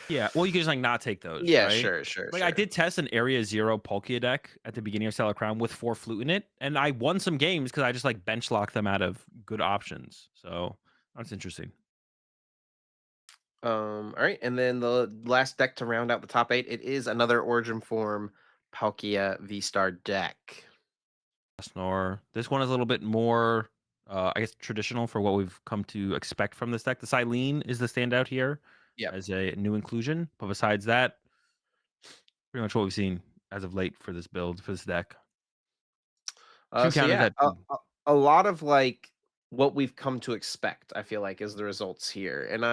yeah, well, you can just, like, not take those, Yeah, right? sure, sure, Like, I sure. did test an Area Zero Palkia deck at the beginning of Stellar Crown with 4 Flute in it, and I won some games because I just, like, bench locked them out of good options, so that's interesting. Alright, and then the last deck to round out the top 8, it is another Origin Form Palkia V-Star deck. Snore. This one is a little bit more, I guess, traditional for what we've come to expect from this deck. The Silene is the standout here Yep. as a new inclusion, but besides that, pretty much what we've seen as of late for this build, for this deck. 2 So counters yeah, at a lot of, like, what we've come to expect, I feel like, is the results here, and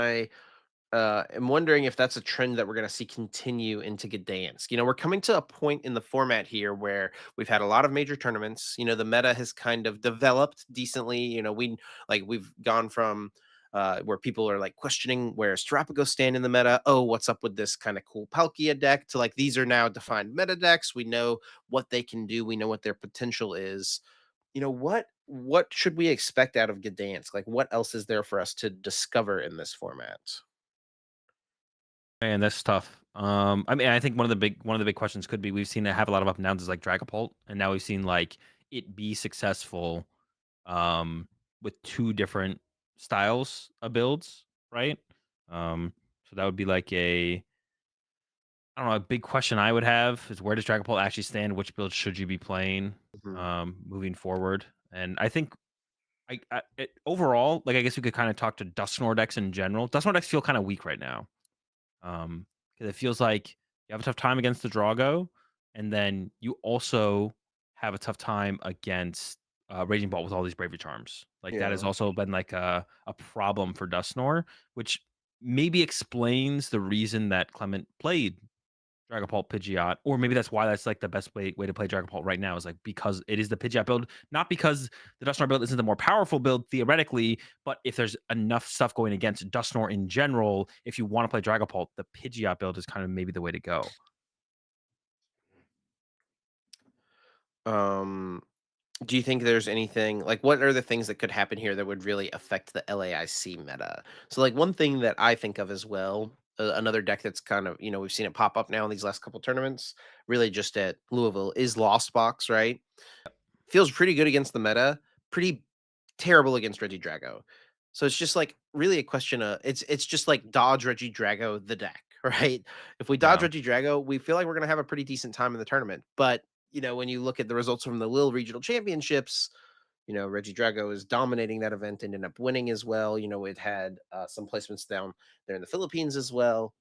I'm wondering if that's a trend that we're going to see continue into Gdansk. We're coming to a point in the format here where we've had a lot of major tournaments. The meta has kind of developed decently. We've gone from where people are like questioning where Strapagos stand in the meta. Oh, what's up with this kind of cool Palkia deck? To like these are now defined meta decks. We know what they can do. We know what their potential is. What should we expect out of Gdansk? Like, what else is there for us to discover in this format? Man, that's tough. I mean, I think one of the big questions could be we've seen it have a lot of up and downs is like Dragapult, and now we've seen like it be successful um with 2 different styles of builds, right? So that would be like a I don't know, a big question I would have is where does Dragapult actually stand? Which build should you be playing moving forward? And I think overall, like I guess we could kind of talk to Dusknoir decks in general. Dusknoir decks feel kind of weak right now. 'Cause it feels like you have a tough time against the Drago, and then you also have a tough time against, Raging Bolt with all these Bravery Charms. Like, that has Yeah. also been, like, a problem for Dusknoir, which maybe explains the reason that Clement played Dragapult Pidgeot, or maybe that's why that's, like, the best way to play Dragapult right now is, like, because it is the Pidgeot build, not because the Dusknoir build isn't the more powerful build theoretically, but if there's enough stuff going against Dusknoir in general, if you wanna play Dragapult, the Pidgeot build is kind of maybe the way to go. Um, do you think there's anything like what are the things that could happen here that would really affect the LAIC meta? So like one thing that I think of as well, another deck that's kind of, we've seen it pop up now in these last couple tournaments, really just at Louisville is Lost Box, right? Feels pretty good against the meta, pretty terrible against Regidrago. So it's just like really a question of it's just like dodge Regidrago the deck, right? If we dodge Yeah. Regidrago, we feel like we're gonna have a pretty decent time in the tournament. But when you look at the results from the Lille Regional Championships, Regidrago is dominating that event and ended up winning as well. It had some placements down there in the Philippines as well.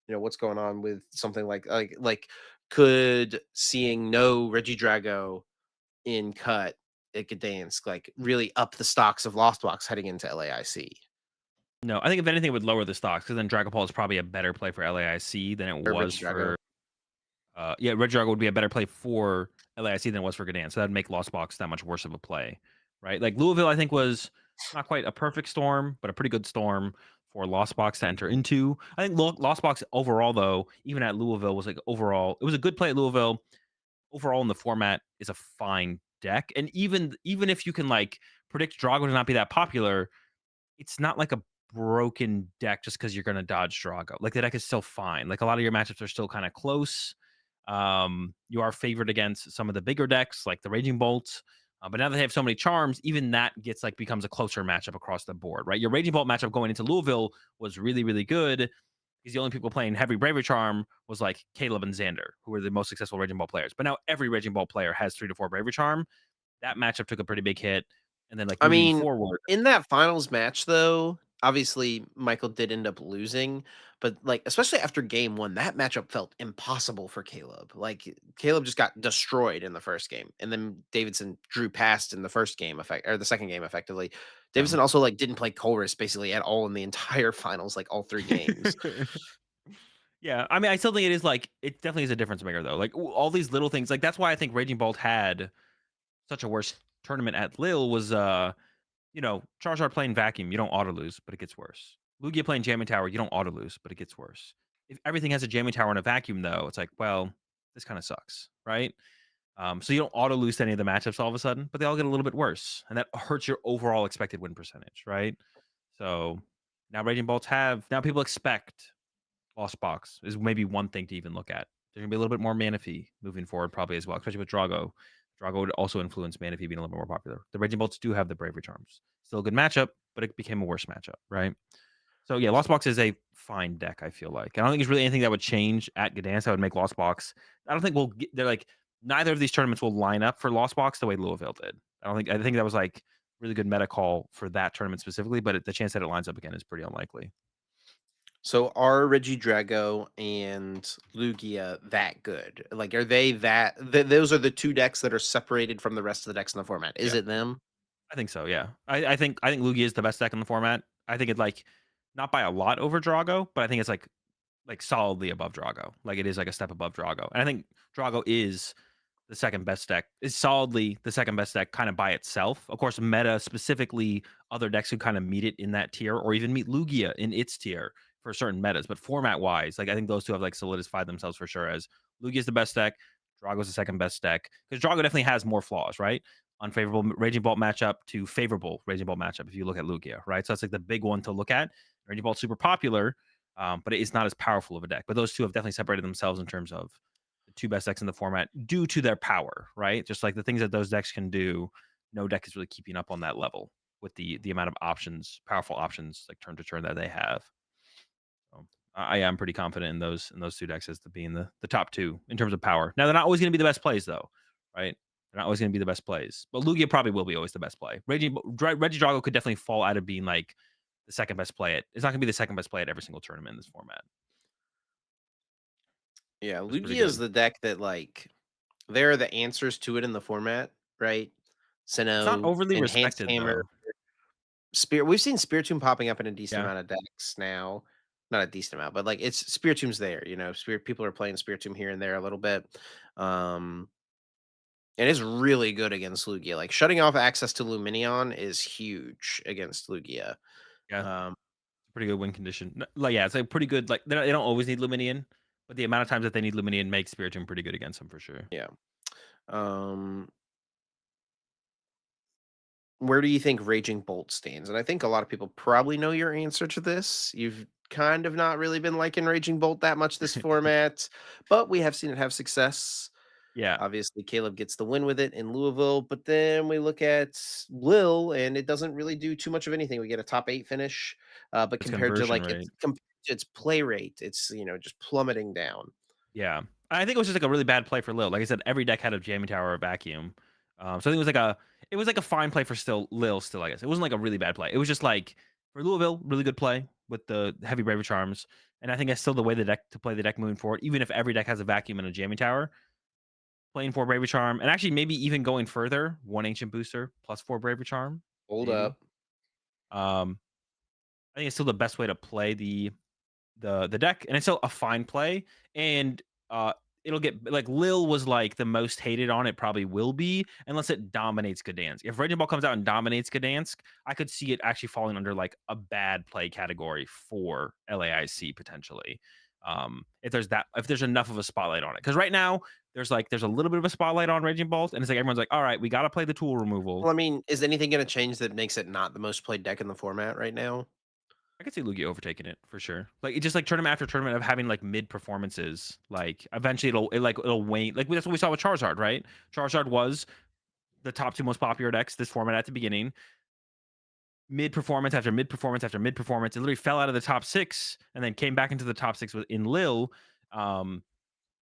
What's going on with something like could seeing no Regidrago in cut at Gdansk, like really up the stocks of Lost Box heading into LAIC. No, I think if anything, it would lower the stocks because then Dragapult is probably a better play for LAIC than it Or was Regidrago? for yeah, Red Dragon would be a better play for LAIC than it was for Gdansk, so that'd make Lost Box that much worse of a play, right? Like Louisville, I think was not quite a perfect storm, but a pretty good storm for Lost Box to enter into. I think Lost Box overall, though, even at Louisville, was like overall, it was a good play at Louisville. Overall, in the format, is a fine deck, and even if you can like predict Drago to not be that popular, it's not like a broken deck just because you're gonna dodge Drago. Like, the deck is still fine. Like, a lot of your matchups are still kinda close. You are favored against some of the bigger decks, like the Raging Bolt, but now that they have so many charms, even that gets, like, becomes a closer matchup across the board, right? Your Raging Bolt matchup going into Louisville was really, really good because the only people playing heavy Bravery Charm was, like, Caleb and Xander, who were the most successful Raging Bolt players. But now every Raging Bolt player has 3 to 4 Bravery Charm. That matchup took a pretty big hit, and then, like, I moving mean, forward. in that finals match, though, obviously Michael did end up losing, but like, especially after game one, that matchup felt impossible for Caleb. Like, Caleb just got destroyed in the first game, and then Davidson drew past in the first game, effect or the second game, effectively. Yeah. Davidson also like didn't play Chorus basically at all in the entire finals, like all three games. Yeah, I mean, I still think it is like it definitely is a difference maker though. Like all these little things, like that's why I think Raging Bolt had such a worse tournament at Lille was Charizard playing vacuum, you don't auto lose, but it gets worse. Lugia playing jamming tower, you don't auto lose, but it gets worse. If everything has a jamming tower and a vacuum though, it's like, well, this kind of sucks, right? So you don't auto lose to any of the matchups all of a sudden, but they all get a little bit worse, and that hurts your overall expected win percentage, right? So now Raging Bolts have now people expect Lost Box is maybe one thing to even look at. There's gonna be a little bit more Manaphy moving forward, probably as well, especially with Drago. Drago would also influence Manaphy being a little bit more popular. The Raging Bolts do have the Bravery Charms. Still a good matchup, but it became a worse matchup, right? So yeah, Lost Box is a fine deck, I feel like. I don't think there's really anything that would change at Gdansk that would make Lost Box. I don't think they're like neither of these tournaments will line up for Lost Box the way Louisville did. I think that was like really good meta call for that tournament specifically, but the chance that it lines up again is pretty unlikely. So are Regidrago and Lugia that good? Like, are they those are the two decks that are separated from the rest of the decks in the format? Is Yeah. it them? I think so, yeah. I think Lugia is the best deck in the format. I think it like not by a lot over Drago, but I think it's like solidly above Drago. Like it is like a step above Drago. And I think Drago is the second best deck. Is solidly the second best deck kind of by itself. Of course, meta specifically, other decks could kind of meet it in that tier or even meet Lugia in its tier for certain metas. But format wise, like I think those two have like solidified themselves for sure as Lugia's the best deck, Drago's the second best deck. Because Drago definitely has more flaws, right? Unfavorable Raging Bolt matchup to favorable Raging Bolt matchup if you look at Lugia, right? So that's like the big one to look at. Raging Bolt's super popular, but it's not as powerful of a deck. But those two have definitely separated themselves in terms of the two best decks in the format due to their power, right? Just like the things that those decks can do, no deck is really keeping up on that level with the amount of options, powerful options like turn to turn that they have. So I am pretty confident in those two decks as to being the top two in terms of power. Now they're not always going to be the best plays though, right? They're not always going to be the best plays, but Lugia probably will be always the best play. Regidrago could definitely fall out of being like the second best play. It's not going to be the second best play at every single tournament in this format. Yeah, It's pretty Lugia is good. the deck that like there are the answers to it in the format, right? It's not Sinnoh, overly Enhanced respected Hammer, though. Spirit. We've seen Spiritomb popping up in a decent Yeah. amount of decks now. Not a decent amount, but like it's Spiritomb's there, Spirit people are playing Spiritomb here and there a little bit. Um and it's really good against Lugia. Like shutting off access to Luminion is huge against Lugia. Yeah. Um Pretty good win condition. Like, yeah, it's like pretty good. Like they don't always need Luminion, but the amount of times that they need Luminion makes Spiritomb pretty good against them for sure. yeah. Um Where do you think Raging Bolt stands? And I think a lot of people probably know your answer to this. You've kind of not really been liking Raging Bolt that much this format, but we have seen it have success. Yeah, Obviously, Caleb gets the win with it in Louisville, but then we look at Lil, and it doesn't really do too much of anything. We get a top 8 finish, but it's compared to conversion like rate. its play rate, it's just plummeting down. Yeah, I think it was just like a really bad play for Lil. Like I said, every deck had a jamming tower or a vacuum. So I think it was like a fine play for still Lil. Still, I guess it wasn't like a really bad play. It was just like for Louisville, really good play with the heavy bravery charms. And I think that's still the way the deck to play the deck moving forward. Even if every deck has a vacuum and a jamming tower, playing 4 Bravery Charm, and actually maybe even going further, 1 Ancient Booster plus 4 Bravery Charm, Hold maybe. up. Um, I think it's still the best way to play the deck, and it's still a fine play. And uh, it'll get like Lil was like the most hated on. It probably will be unless it dominates Gdansk. If Raging Ball comes out and dominates Gdansk, I could see it actually falling under like a bad play category for LAIC potentially. If there's enough of a spotlight on it, because right now there's a little bit of a spotlight on Raging Balls, and it's like everyone's like, all right, we got to play the tool removal. Well, I mean, is anything gonna change that makes it not the most played deck in the format right now? I could see Lugia overtaking it for sure. Like, it just like tournament after tournament of having like mid performances. Like eventually it'll wane. Like that's what we saw with Charizard, right? Charizard was the top two most popular decks this format at the beginning. Mid performance after mid performance after mid performance. It literally fell out of the top six and then came back into the top six in Lil. Um,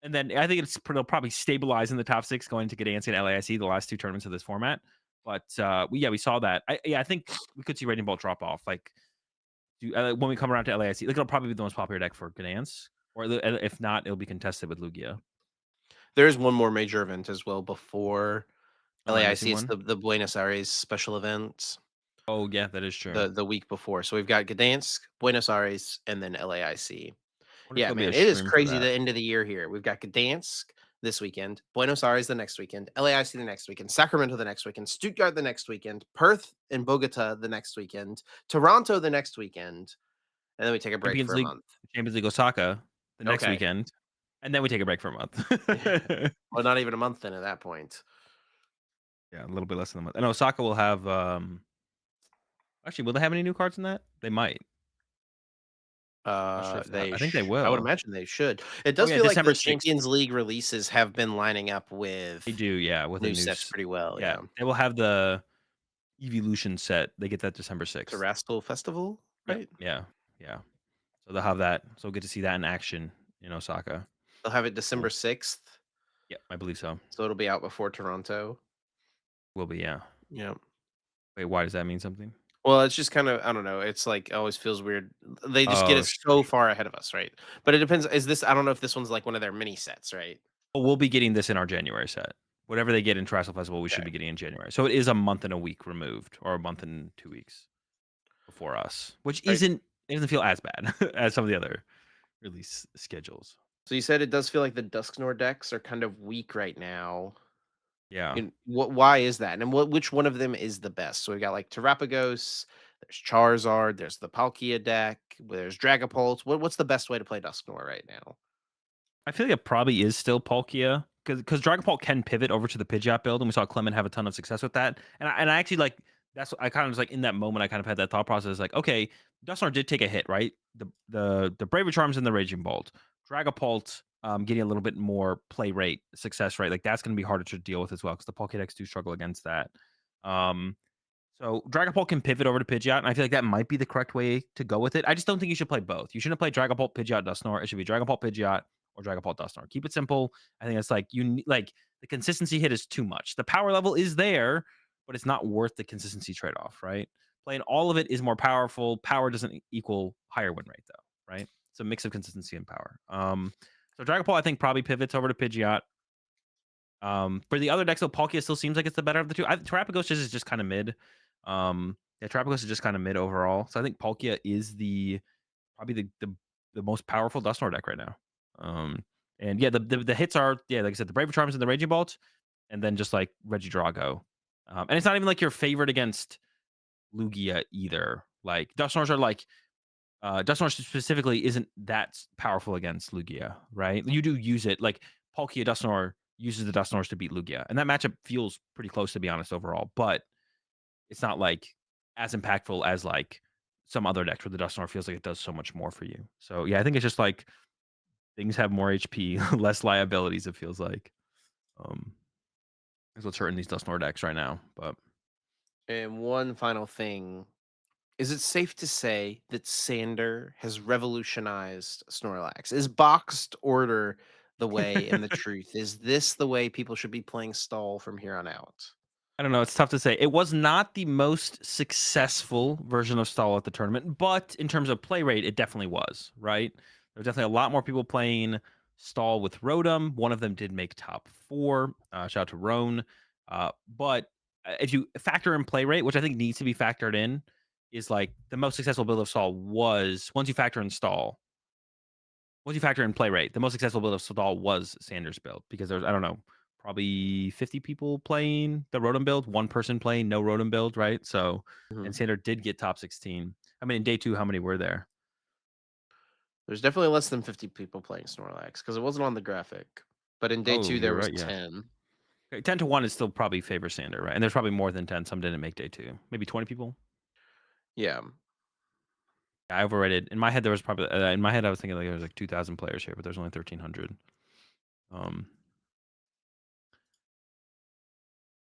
and then I think it'll probably stabilize in the top six going to Gdansk and LAIC, the last two tournaments of this format. But we saw that. I think we could see Raging Bolt drop off. Like when we come around to LAIC, like it'll probably be the most popular deck for Gdansk, or if not, it'll be contested with Lugia. There is one more major event as well before Am I LAIC. missing It's one? the Buenos Aires special event Oh yeah, that is true. the week before. So we've got Gdansk, Buenos Aires, and then LAIC. Wonder if Yeah, there'll be a man, it is stream for crazy that. the end of the year here. We've got Gdansk this weekend, Buenos Aires the next weekend, LAIC the next weekend, Sacramento the next weekend, Stuttgart the next weekend, Perth and Bogota the next weekend, Toronto the next weekend, and then we take a break Champions for a League, month. Champions League Osaka the next Okay. weekend, and then we take a break for a month. Well, not even a month then at that point. Yeah, a little bit less than a month. And Osaka will have. Actually, will they have any new cards in that? They might. Not sure if they have. I think they I would will. imagine they should. It Oh does yeah, feel like December the 6th. Champions League releases have been lining up They with do, yeah, with a new new. sets pretty well, Yeah, yeah. they will have the Evolution set. They get that December 6th. Terrestrial Festival, Yep. right? Yeah. Yeah. So they'll have that. So good to see that in action in Osaka. They'll have it December Cool. 6th, Yep, I believe so. so it'll be out before Toronto. Will be, yeah. Yeah. Wait, why does that mean something? Well, it's just kind of I don't know, it's like it always feels weird. They just get Oh, it sure, so sure. far ahead of us, right? But it depends. Is this I don't know if this one's like one of their mini sets, right? Well, we'll be getting this in our January set. Whatever they get in Tricycle Festival, we should Okay. be getting in January. So it is a month and a week removed, or a month and 2 weeks before us, which Right. it doesn't feel as bad as some of the other release schedules. So you said it does feel like the Dusknor decks are kind of weak right now. Yeah. Why is that? And which one of them is the best? So we got like Terapagos, there's Charizard, there's the Palkia deck, there's Dragapult. What's the best way to play Dusknor right now? I feel like it probably is still Palkia because Dragon Ball can pivot over to the Pidgeot build, and we saw Clement have a ton of success with that. And I actually like that's what I kind of was like in that moment. I kind of had that thought process like, okay, Dusknoir did take a hit, right? The Braver Charms and the Raging Bolt, Dragapult, getting a little bit more play rate success rate, like that's going to be harder to deal with as well because the Pokédex do struggle against that. Um, so Dragapult can pivot over to Pidgeot, and I feel like that might be the correct way to go with it. I just don't think you should play both. You shouldn't play Dragapult, Pidgeot, Dusknoir. It should be Dragapult, Pidgeot, or Dragapult, Dusknoir. Keep it simple. I think it's like like the consistency hit is too much. The power level is there, but it's not worth the consistency trade off, right? Playing all of it is more powerful. Power doesn't equal higher win rate though, right? It's a mix of consistency and power. So Dragapult I think probably pivots over to Pidgeot. For the other decks, though, Palkia still seems like it's the better of the two. Terapagos is just kind of mid. Yeah, Terapagos is just kind of mid overall. So I think Palkia is probably the most powerful Dusknoir deck right now. And yeah, the hits are like I said, the Braver Charms and the Raging Bolt, and then just like Regidrago. And it's not even like your favorite against Lugia either. Like Dusknoirs are like Dusknoir specifically isn't that powerful against Lugia, right? You do use it like Palkia Dusknoir uses the Dusknoirs to beat Lugia, and that matchup feels pretty close to be honest overall. But it's not like as impactful as like some other decks where the Dusknoir feels like it does so much more for you. So yeah, I think it's just like things have more HP, less liabilities. It feels like um, is what's hurting these Dusknoir decks right now. But And one final thing. Is it safe to say that Sander has revolutionized Snorlax? Is boxed order the way and the truth? Is this the way people should be playing stall from here on out? I don't know. It's tough to say. It was not the most successful version of Stall at the tournament, but in terms of play rate, it definitely was, right? There were definitely a lot more people playing Stall with Rotom. One of them did make top four. Shout out to Roan. But if you factor in play rate, which I think needs to be factored in, is like the most successful build of stall was once you factor in play rate, the most successful build of stall was Sanders' build because there's I don't know, probably 50 people playing the Rotom build, one person playing no Rotom build, right? So and Mhm. Sander did get top 16. I mean, in day two, how many were there? There's definitely less than 50 people playing Snorlax because it wasn't on the graphic. But in day Oh, 2, there you're was right. Yeah. 10. Okay, 10 to 1 is still probably favor Sander, right? And there's probably more than 10. Some didn't make day two. Maybe 20 people. Yeah. I overrated. In my head, there was probably, in my head, I was thinking like there was like 2,000 players here, but there's only 1,300. Um,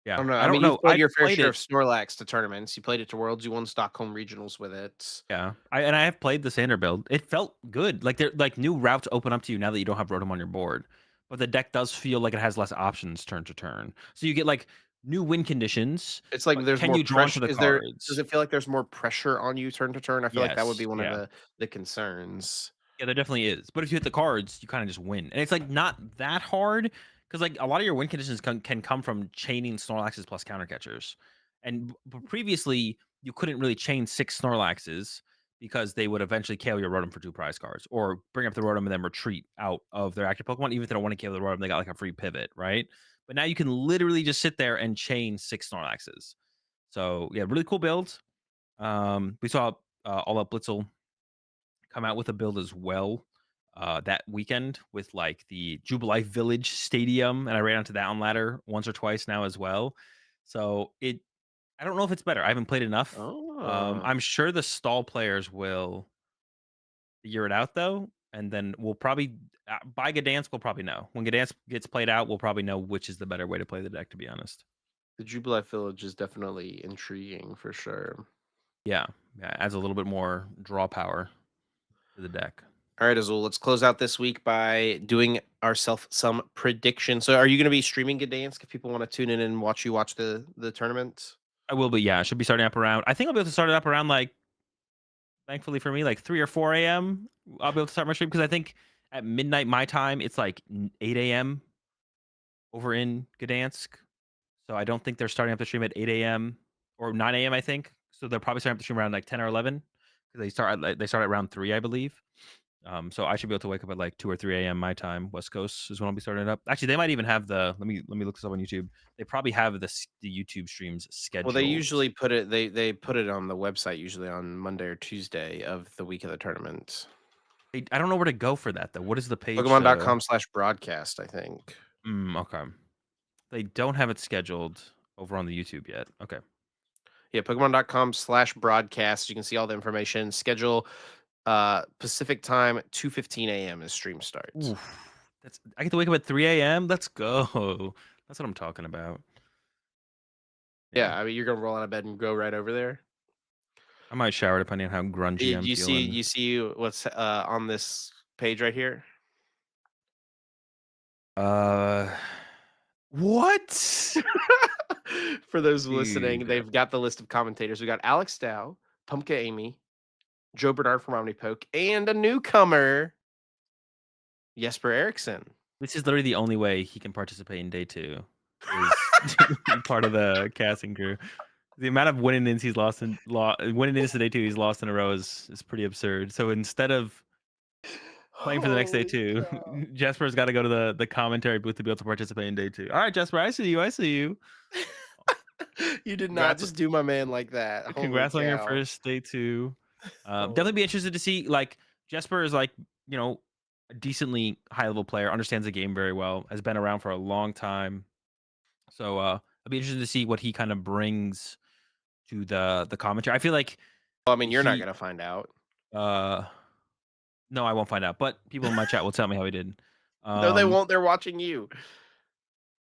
I yeah. don't know. I I don't mean, know. you've played I your fair played share it. of Snorlax to tournaments. You played it to Worlds. You won Stockholm Regionals with it. Yeah, I have played the Sander build. It felt good. Like there, like new routes open up to you now that you don't have Rotom on your board. But the deck does feel like it has less options turn to turn. So you get like new win conditions, It's like but there's can more you draw into pressure. the Is there does cards? it feel like there's more pressure on you turn to turn? I feel like that would be Yes. one of Yeah. the concerns. Yeah, there definitely is. But if you hit the cards, you kind of just win. And it's like not that hard because like a lot of your win conditions can come from chaining Snorlaxes plus counter catchers. And previously, you couldn't really chain six Snorlaxes because they would eventually KO your Rotom for two prize cards or bring up the Rotom and then retreat out of their active Pokemon. Even if they don't want to KO the Rotom, they got like a free pivot, right? But now you can literally just sit there and chain six Snorlaxes. So yeah, really cool build. We saw All Out Blitzel come out with a build as well that weekend with like the Jubilife Village Stadium, and I ran onto that on ladder once or twice now as well. So I don't know if it's better. I haven't played enough. Oh. I'm sure the stall players will figure it out though, and then we'll probably by Gdansk we'll probably know when Gdansk gets played out. We'll probably know which is the better way to play the deck. To be honest, The Jubilife Village is definitely intriguing for sure. yeah, yeah, adds a little bit more draw power to the deck. All right, Azul, let's close out this week by doing ourselves some predictions. So, are you going to be streaming Gdansk if people want to tune in and watch you watch the tournament? I will be, yeah. I should be starting up around. I think I'll be able to start it up around like thankfully for me, like 3 or 4 a.m. I'll be able to start my stream because I think at midnight my time, it's like 8 a.m. over in Gdansk. So I don't think they're starting up the stream at 8 a.m. or 9 a.m. I think. So they're probably starting up the stream around like 10 or 11 because they start at around 3, I believe. So I should be able to wake up at like 2 or 3 a.m. my time. West Coast is when I'll be starting it up. Actually, they might even have the let me look this up on YouTube. They probably have the YouTube streams Well, they scheduled. usually put it they put it on the website usually on Monday or Tuesday of the week of the tournament. I don't know where to go for that though. What is the page to? Pokemon.com/broadcast, I think. Okay. They don't have it scheduled over on the YouTube yet. Okay. Yeah, Pokemon.com/broadcast. You can see all the information. Schedule Pacific time, 2:15 a.m. is stream start. Oof. I get to wake up at 3 a.m. Let's go. That's what I'm talking about. Yeah. Yeah, I mean you're gonna roll out of bed and go right over there. I might shower depending on how grungy I'm You see feeling. you see what's on this page right here? Uh what? For those listening, Dude. they've got the list of commentators. We got Alex Dow, Pumpkin Amy, Joe Bernard from OmniPoke, and a newcomer, Jesper Eriksson. This is literally the only way he can participate in day two is to be part of the casting crew. The amount of winning ins he's lost in winning ins to day two he's lost in a row is pretty absurd. So instead of playing for the next day Holy too. cow. Jasper's got to go to the commentary booth to be able to participate in day two. All right, Jasper, I see you. I see you. You did not Congrats, just do my man like that. Holy congrats on your cow. first day two. Definitely Oh. be interested to see like Jasper is like you know a decently high level player, understands the game very well, has been around for a long time. So I'd be interested to see what he kind of brings to the commentary. I feel like Well, I mean, you're not he gonna find out. uh no, I won't find out, but people in my chat will tell me how he did. No, they Um, won't. They're watching you.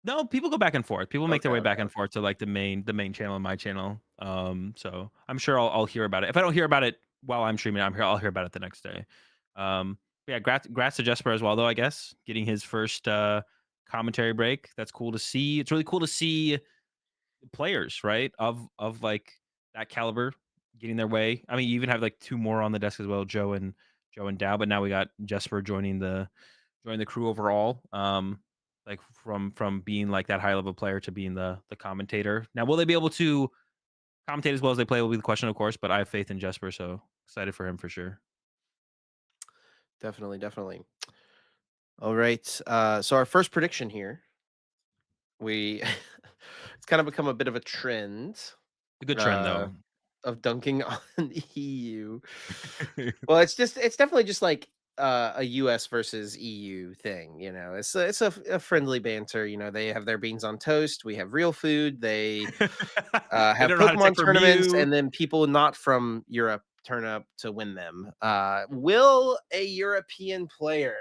No, people go back and forth. People make their Okay, way back okay, and okay. forth to like the main channel and my channel. So I'm sure I'll hear about it. If I don't hear about it while I'm streaming, I'll hear about it the next day. Yeah, grats to Jesper as well, though. I guess getting his first commentary break. That's cool to see. It's really cool to see players, right? Of like that caliber getting their way. I mean, you even have like two more on the desk as well, Joe and Dow. But now we got Jesper join the crew overall. Like from being like that high level player to being the commentator. Now, will they be able to Commentate as well as they play will be the question, of course, but I have faith in Jesper, so excited for him for sure. Definitely, definitely. All right. So our first prediction here, we it's kind of become a bit of a trend A good trend uh, though. of dunking on the EU. Well, it's definitely just like a US versus EU thing, you know. It's a friendly banter, you know. They have their beans on toast, we have real food. They They have don't know how to take Pokemon from tournaments, you. and then people not from Europe turn up to win them. Will a European player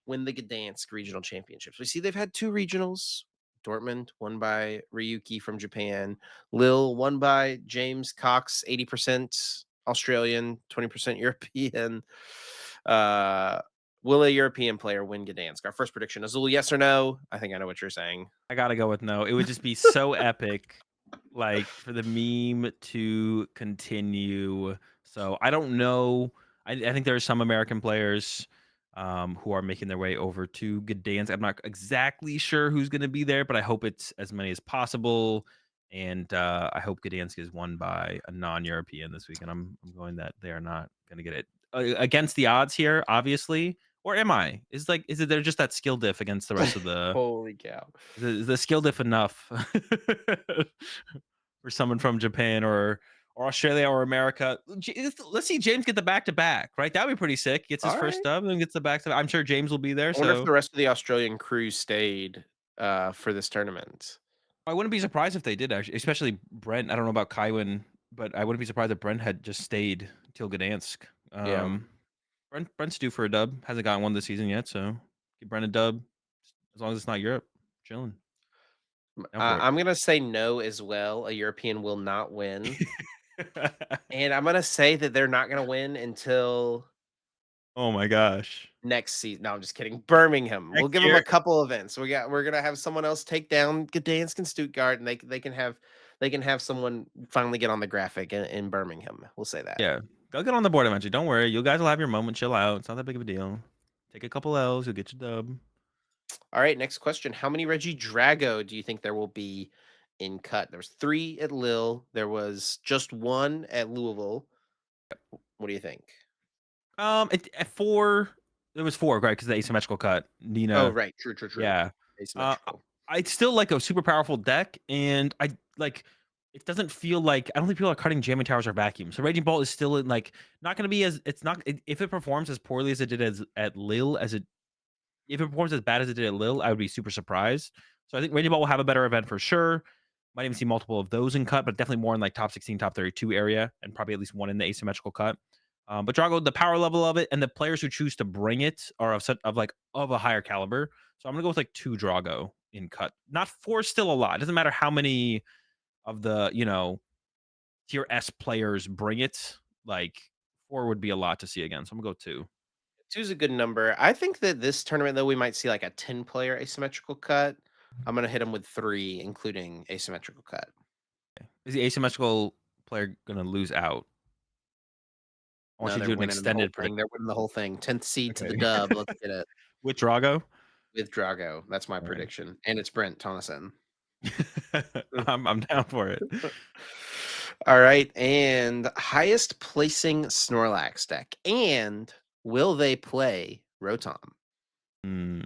win the Gdansk Regional Championships? We see they've had two regionals. Dortmund won by Ryuki from Japan. Lille won by James Cox, 80% Australian, 20% European. Uh, will a European player win Gdansk? Our first prediction, Azul, yes or no? I think I know what you're saying. I gotta go with no. It would just be so epic, like for the meme to continue. So I don't know. I think there are some American players who are making their way over to Gdansk. I'm not exactly sure who's going to be there, but I hope it's as many as possible. And I hope Gdansk is won by a non-European this week. And I'm going that they are not going to get it against the odds here, obviously. Or am I? Is it there just that skill diff against the rest of the Holy cow. the skill diff enough for someone from Japan or Australia or America? Let's see James get the back to back, right? That'd be pretty sick. Gets his All first right. dub, and then gets the back to. I'm sure James will be there, I wonder if so the rest of the Australian crew stayed for this tournament. I wouldn't be surprised if they did actually, especially Brent. I don't know about Kywin, but I wouldn't be surprised if Brent had just stayed till Gdansk. Yeah. Brent's due for a dub. Hasn't gotten one this season yet, so give Brent a dub as long as it's not Europe. Chilling, down for I'm gonna say no as well. A European will not win, it. and I'm gonna say that they're not gonna win until Oh my gosh. next season. No, I'm just kidding. Birmingham. We'll Next give them a year? couple events. We're gonna have someone else take down Gdansk and Stuttgart, and they can have someone finally get on the graphic in Birmingham. We'll say that. Yeah. They'll get on the board eventually. Don't worry. You guys will have your moment. Chill out. It's not that big of a deal. Take a couple L's. You'll get your dub. All right, next question. How many Reggie Drago do you think there will be in cut? There was 3 at Lille. There was just 1 at Louisville. What do you think? At 4, it was 4, right? Because the asymmetrical cut. Oh, Nina. right. True, true, true. Yeah. Uh, Asymmetrical. I still like a super powerful deck, and I like it doesn't feel like I don't think people are cutting jamming towers or vacuum. So Raging Bolt is still in like not gonna be as it's not if it performs as poorly as it did as at Lille as it if it performs as bad as it did at Lille, I would be super surprised. So I think Raging Ball will have a better event for sure. Might even see multiple of those in cut, but definitely more in like top 16, top 32 area, and probably at least one in the asymmetrical cut. But Drago, the power level of it, and the players who choose to bring it are of a higher caliber. So I'm gonna go with like 2 Drago in cut. Not 4 still a lot. It doesn't matter how many of the tier S players bring it. Like 4 would be a lot to see again. So I'm gonna go 2. 2 is a good number. I think that this tournament, though, we might see like a 10-player asymmetrical cut. I'm gonna hit them with 3, including asymmetrical cut. Is the asymmetrical player gonna lose out? I want No, you to they're do an winning the whole extended thing. prediction. They're winning the whole thing. 10th seed to the Okay. dub. Let's get it With Drago? with Drago. That's my Alright. prediction, and it's Brent Tonneson. I'm down for it. All right, and highest placing Snorlax deck, and will they play Rotom? Hmm.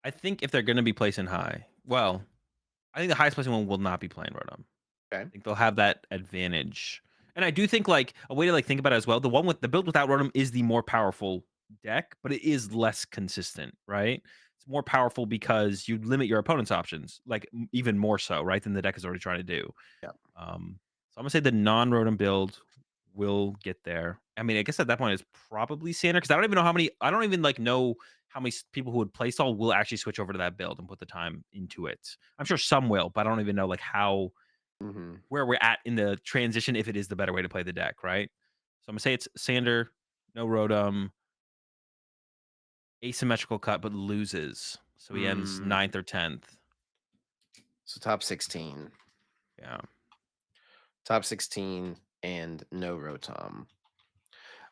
I think if they're gonna be placing high well, I think the highest placing one will not be playing Rotom. Okay. I think they'll have that advantage. And I do think, like, a way to, like, think about it as well, the one with the build without Rotom is the more powerful deck, but it is less consistent, right? It's more powerful because you limit your opponent's options, like, even more so, right, than the deck is already trying to do. Yeah. So I'm gonna say the non-Rotom build will get there. I mean, I guess at that point it's probably Sander because I don't even like know how many people who would play stall will actually switch over to that build and put the time into it. I'm sure some will, but I don't even know like how Hmm. where we're at in the transition if it is the better way to play the deck, right? So I'm gonna say it's Sander, no Rotom, asymmetrical cut, but loses. So he ends Mm, ninth or 10th. so top 16. Yeah. Top 16 and no Rotom.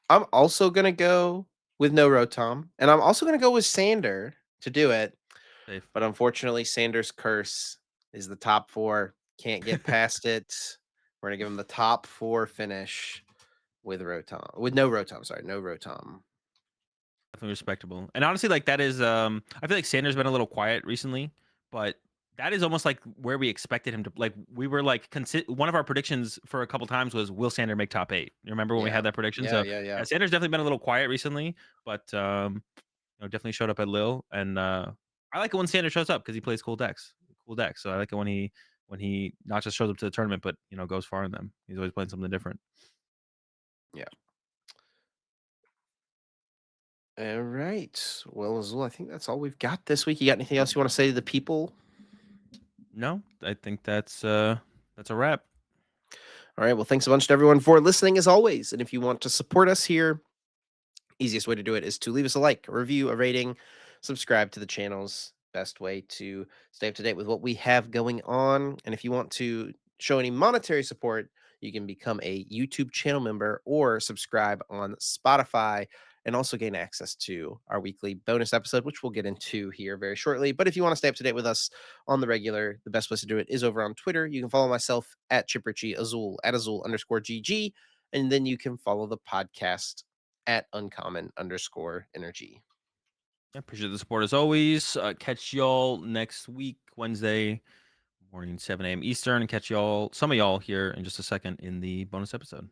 I'm also gonna go with no Rotom, and I'm also gonna go with Sander to do it. Safe. But unfortunately, Sanders' curse is the top 4. Can't get past it. We're gonna give him the top 4 finish with Rotom with no Rotom, sorry, no Rotom. Definitely respectable. And honestly, like that is I feel like Sanders been a little quiet recently, but that is almost like where we expected him to like we were like one of our predictions for a couple times was will Sander make top 8? You remember when we Yeah. had that prediction? Yeah, So yeah, yeah, yeah. Sanders definitely been a little quiet recently, but definitely showed up at Lille and I like it when Sander shows up because he plays cool decks. Cool decks. So I like it when he not just shows up to the tournament, but goes far in them. He's always playing something different. Yeah. Alright. Well, Azul, I think that's all we've got this week. You got anything else you wanna say to the people? No, I think that's a wrap. Alright, well, thanks a bunch to everyone for listening as always, and if you want to support us here, easiest way to do it is to leave us a like, a review, a rating, subscribe to the channels. Best way to stay up to date with what we have going on. And if you want to show any monetary support, you can become a YouTube channel member or subscribe on Spotify and also gain access to our weekly bonus episode, which we'll get into here very shortly. But if you want to stay up to date with us on the regular, the best place to do it is over on Twitter. You can follow myself at Chipritchie Azul at Azul_GG. And then you can follow the podcast at uncommon_energy. I appreciate the support as always. Catch y'all next week, Wednesday morning, 7 a.m. Eastern. Catch y'all, some of y'all here in just a second in the bonus episode.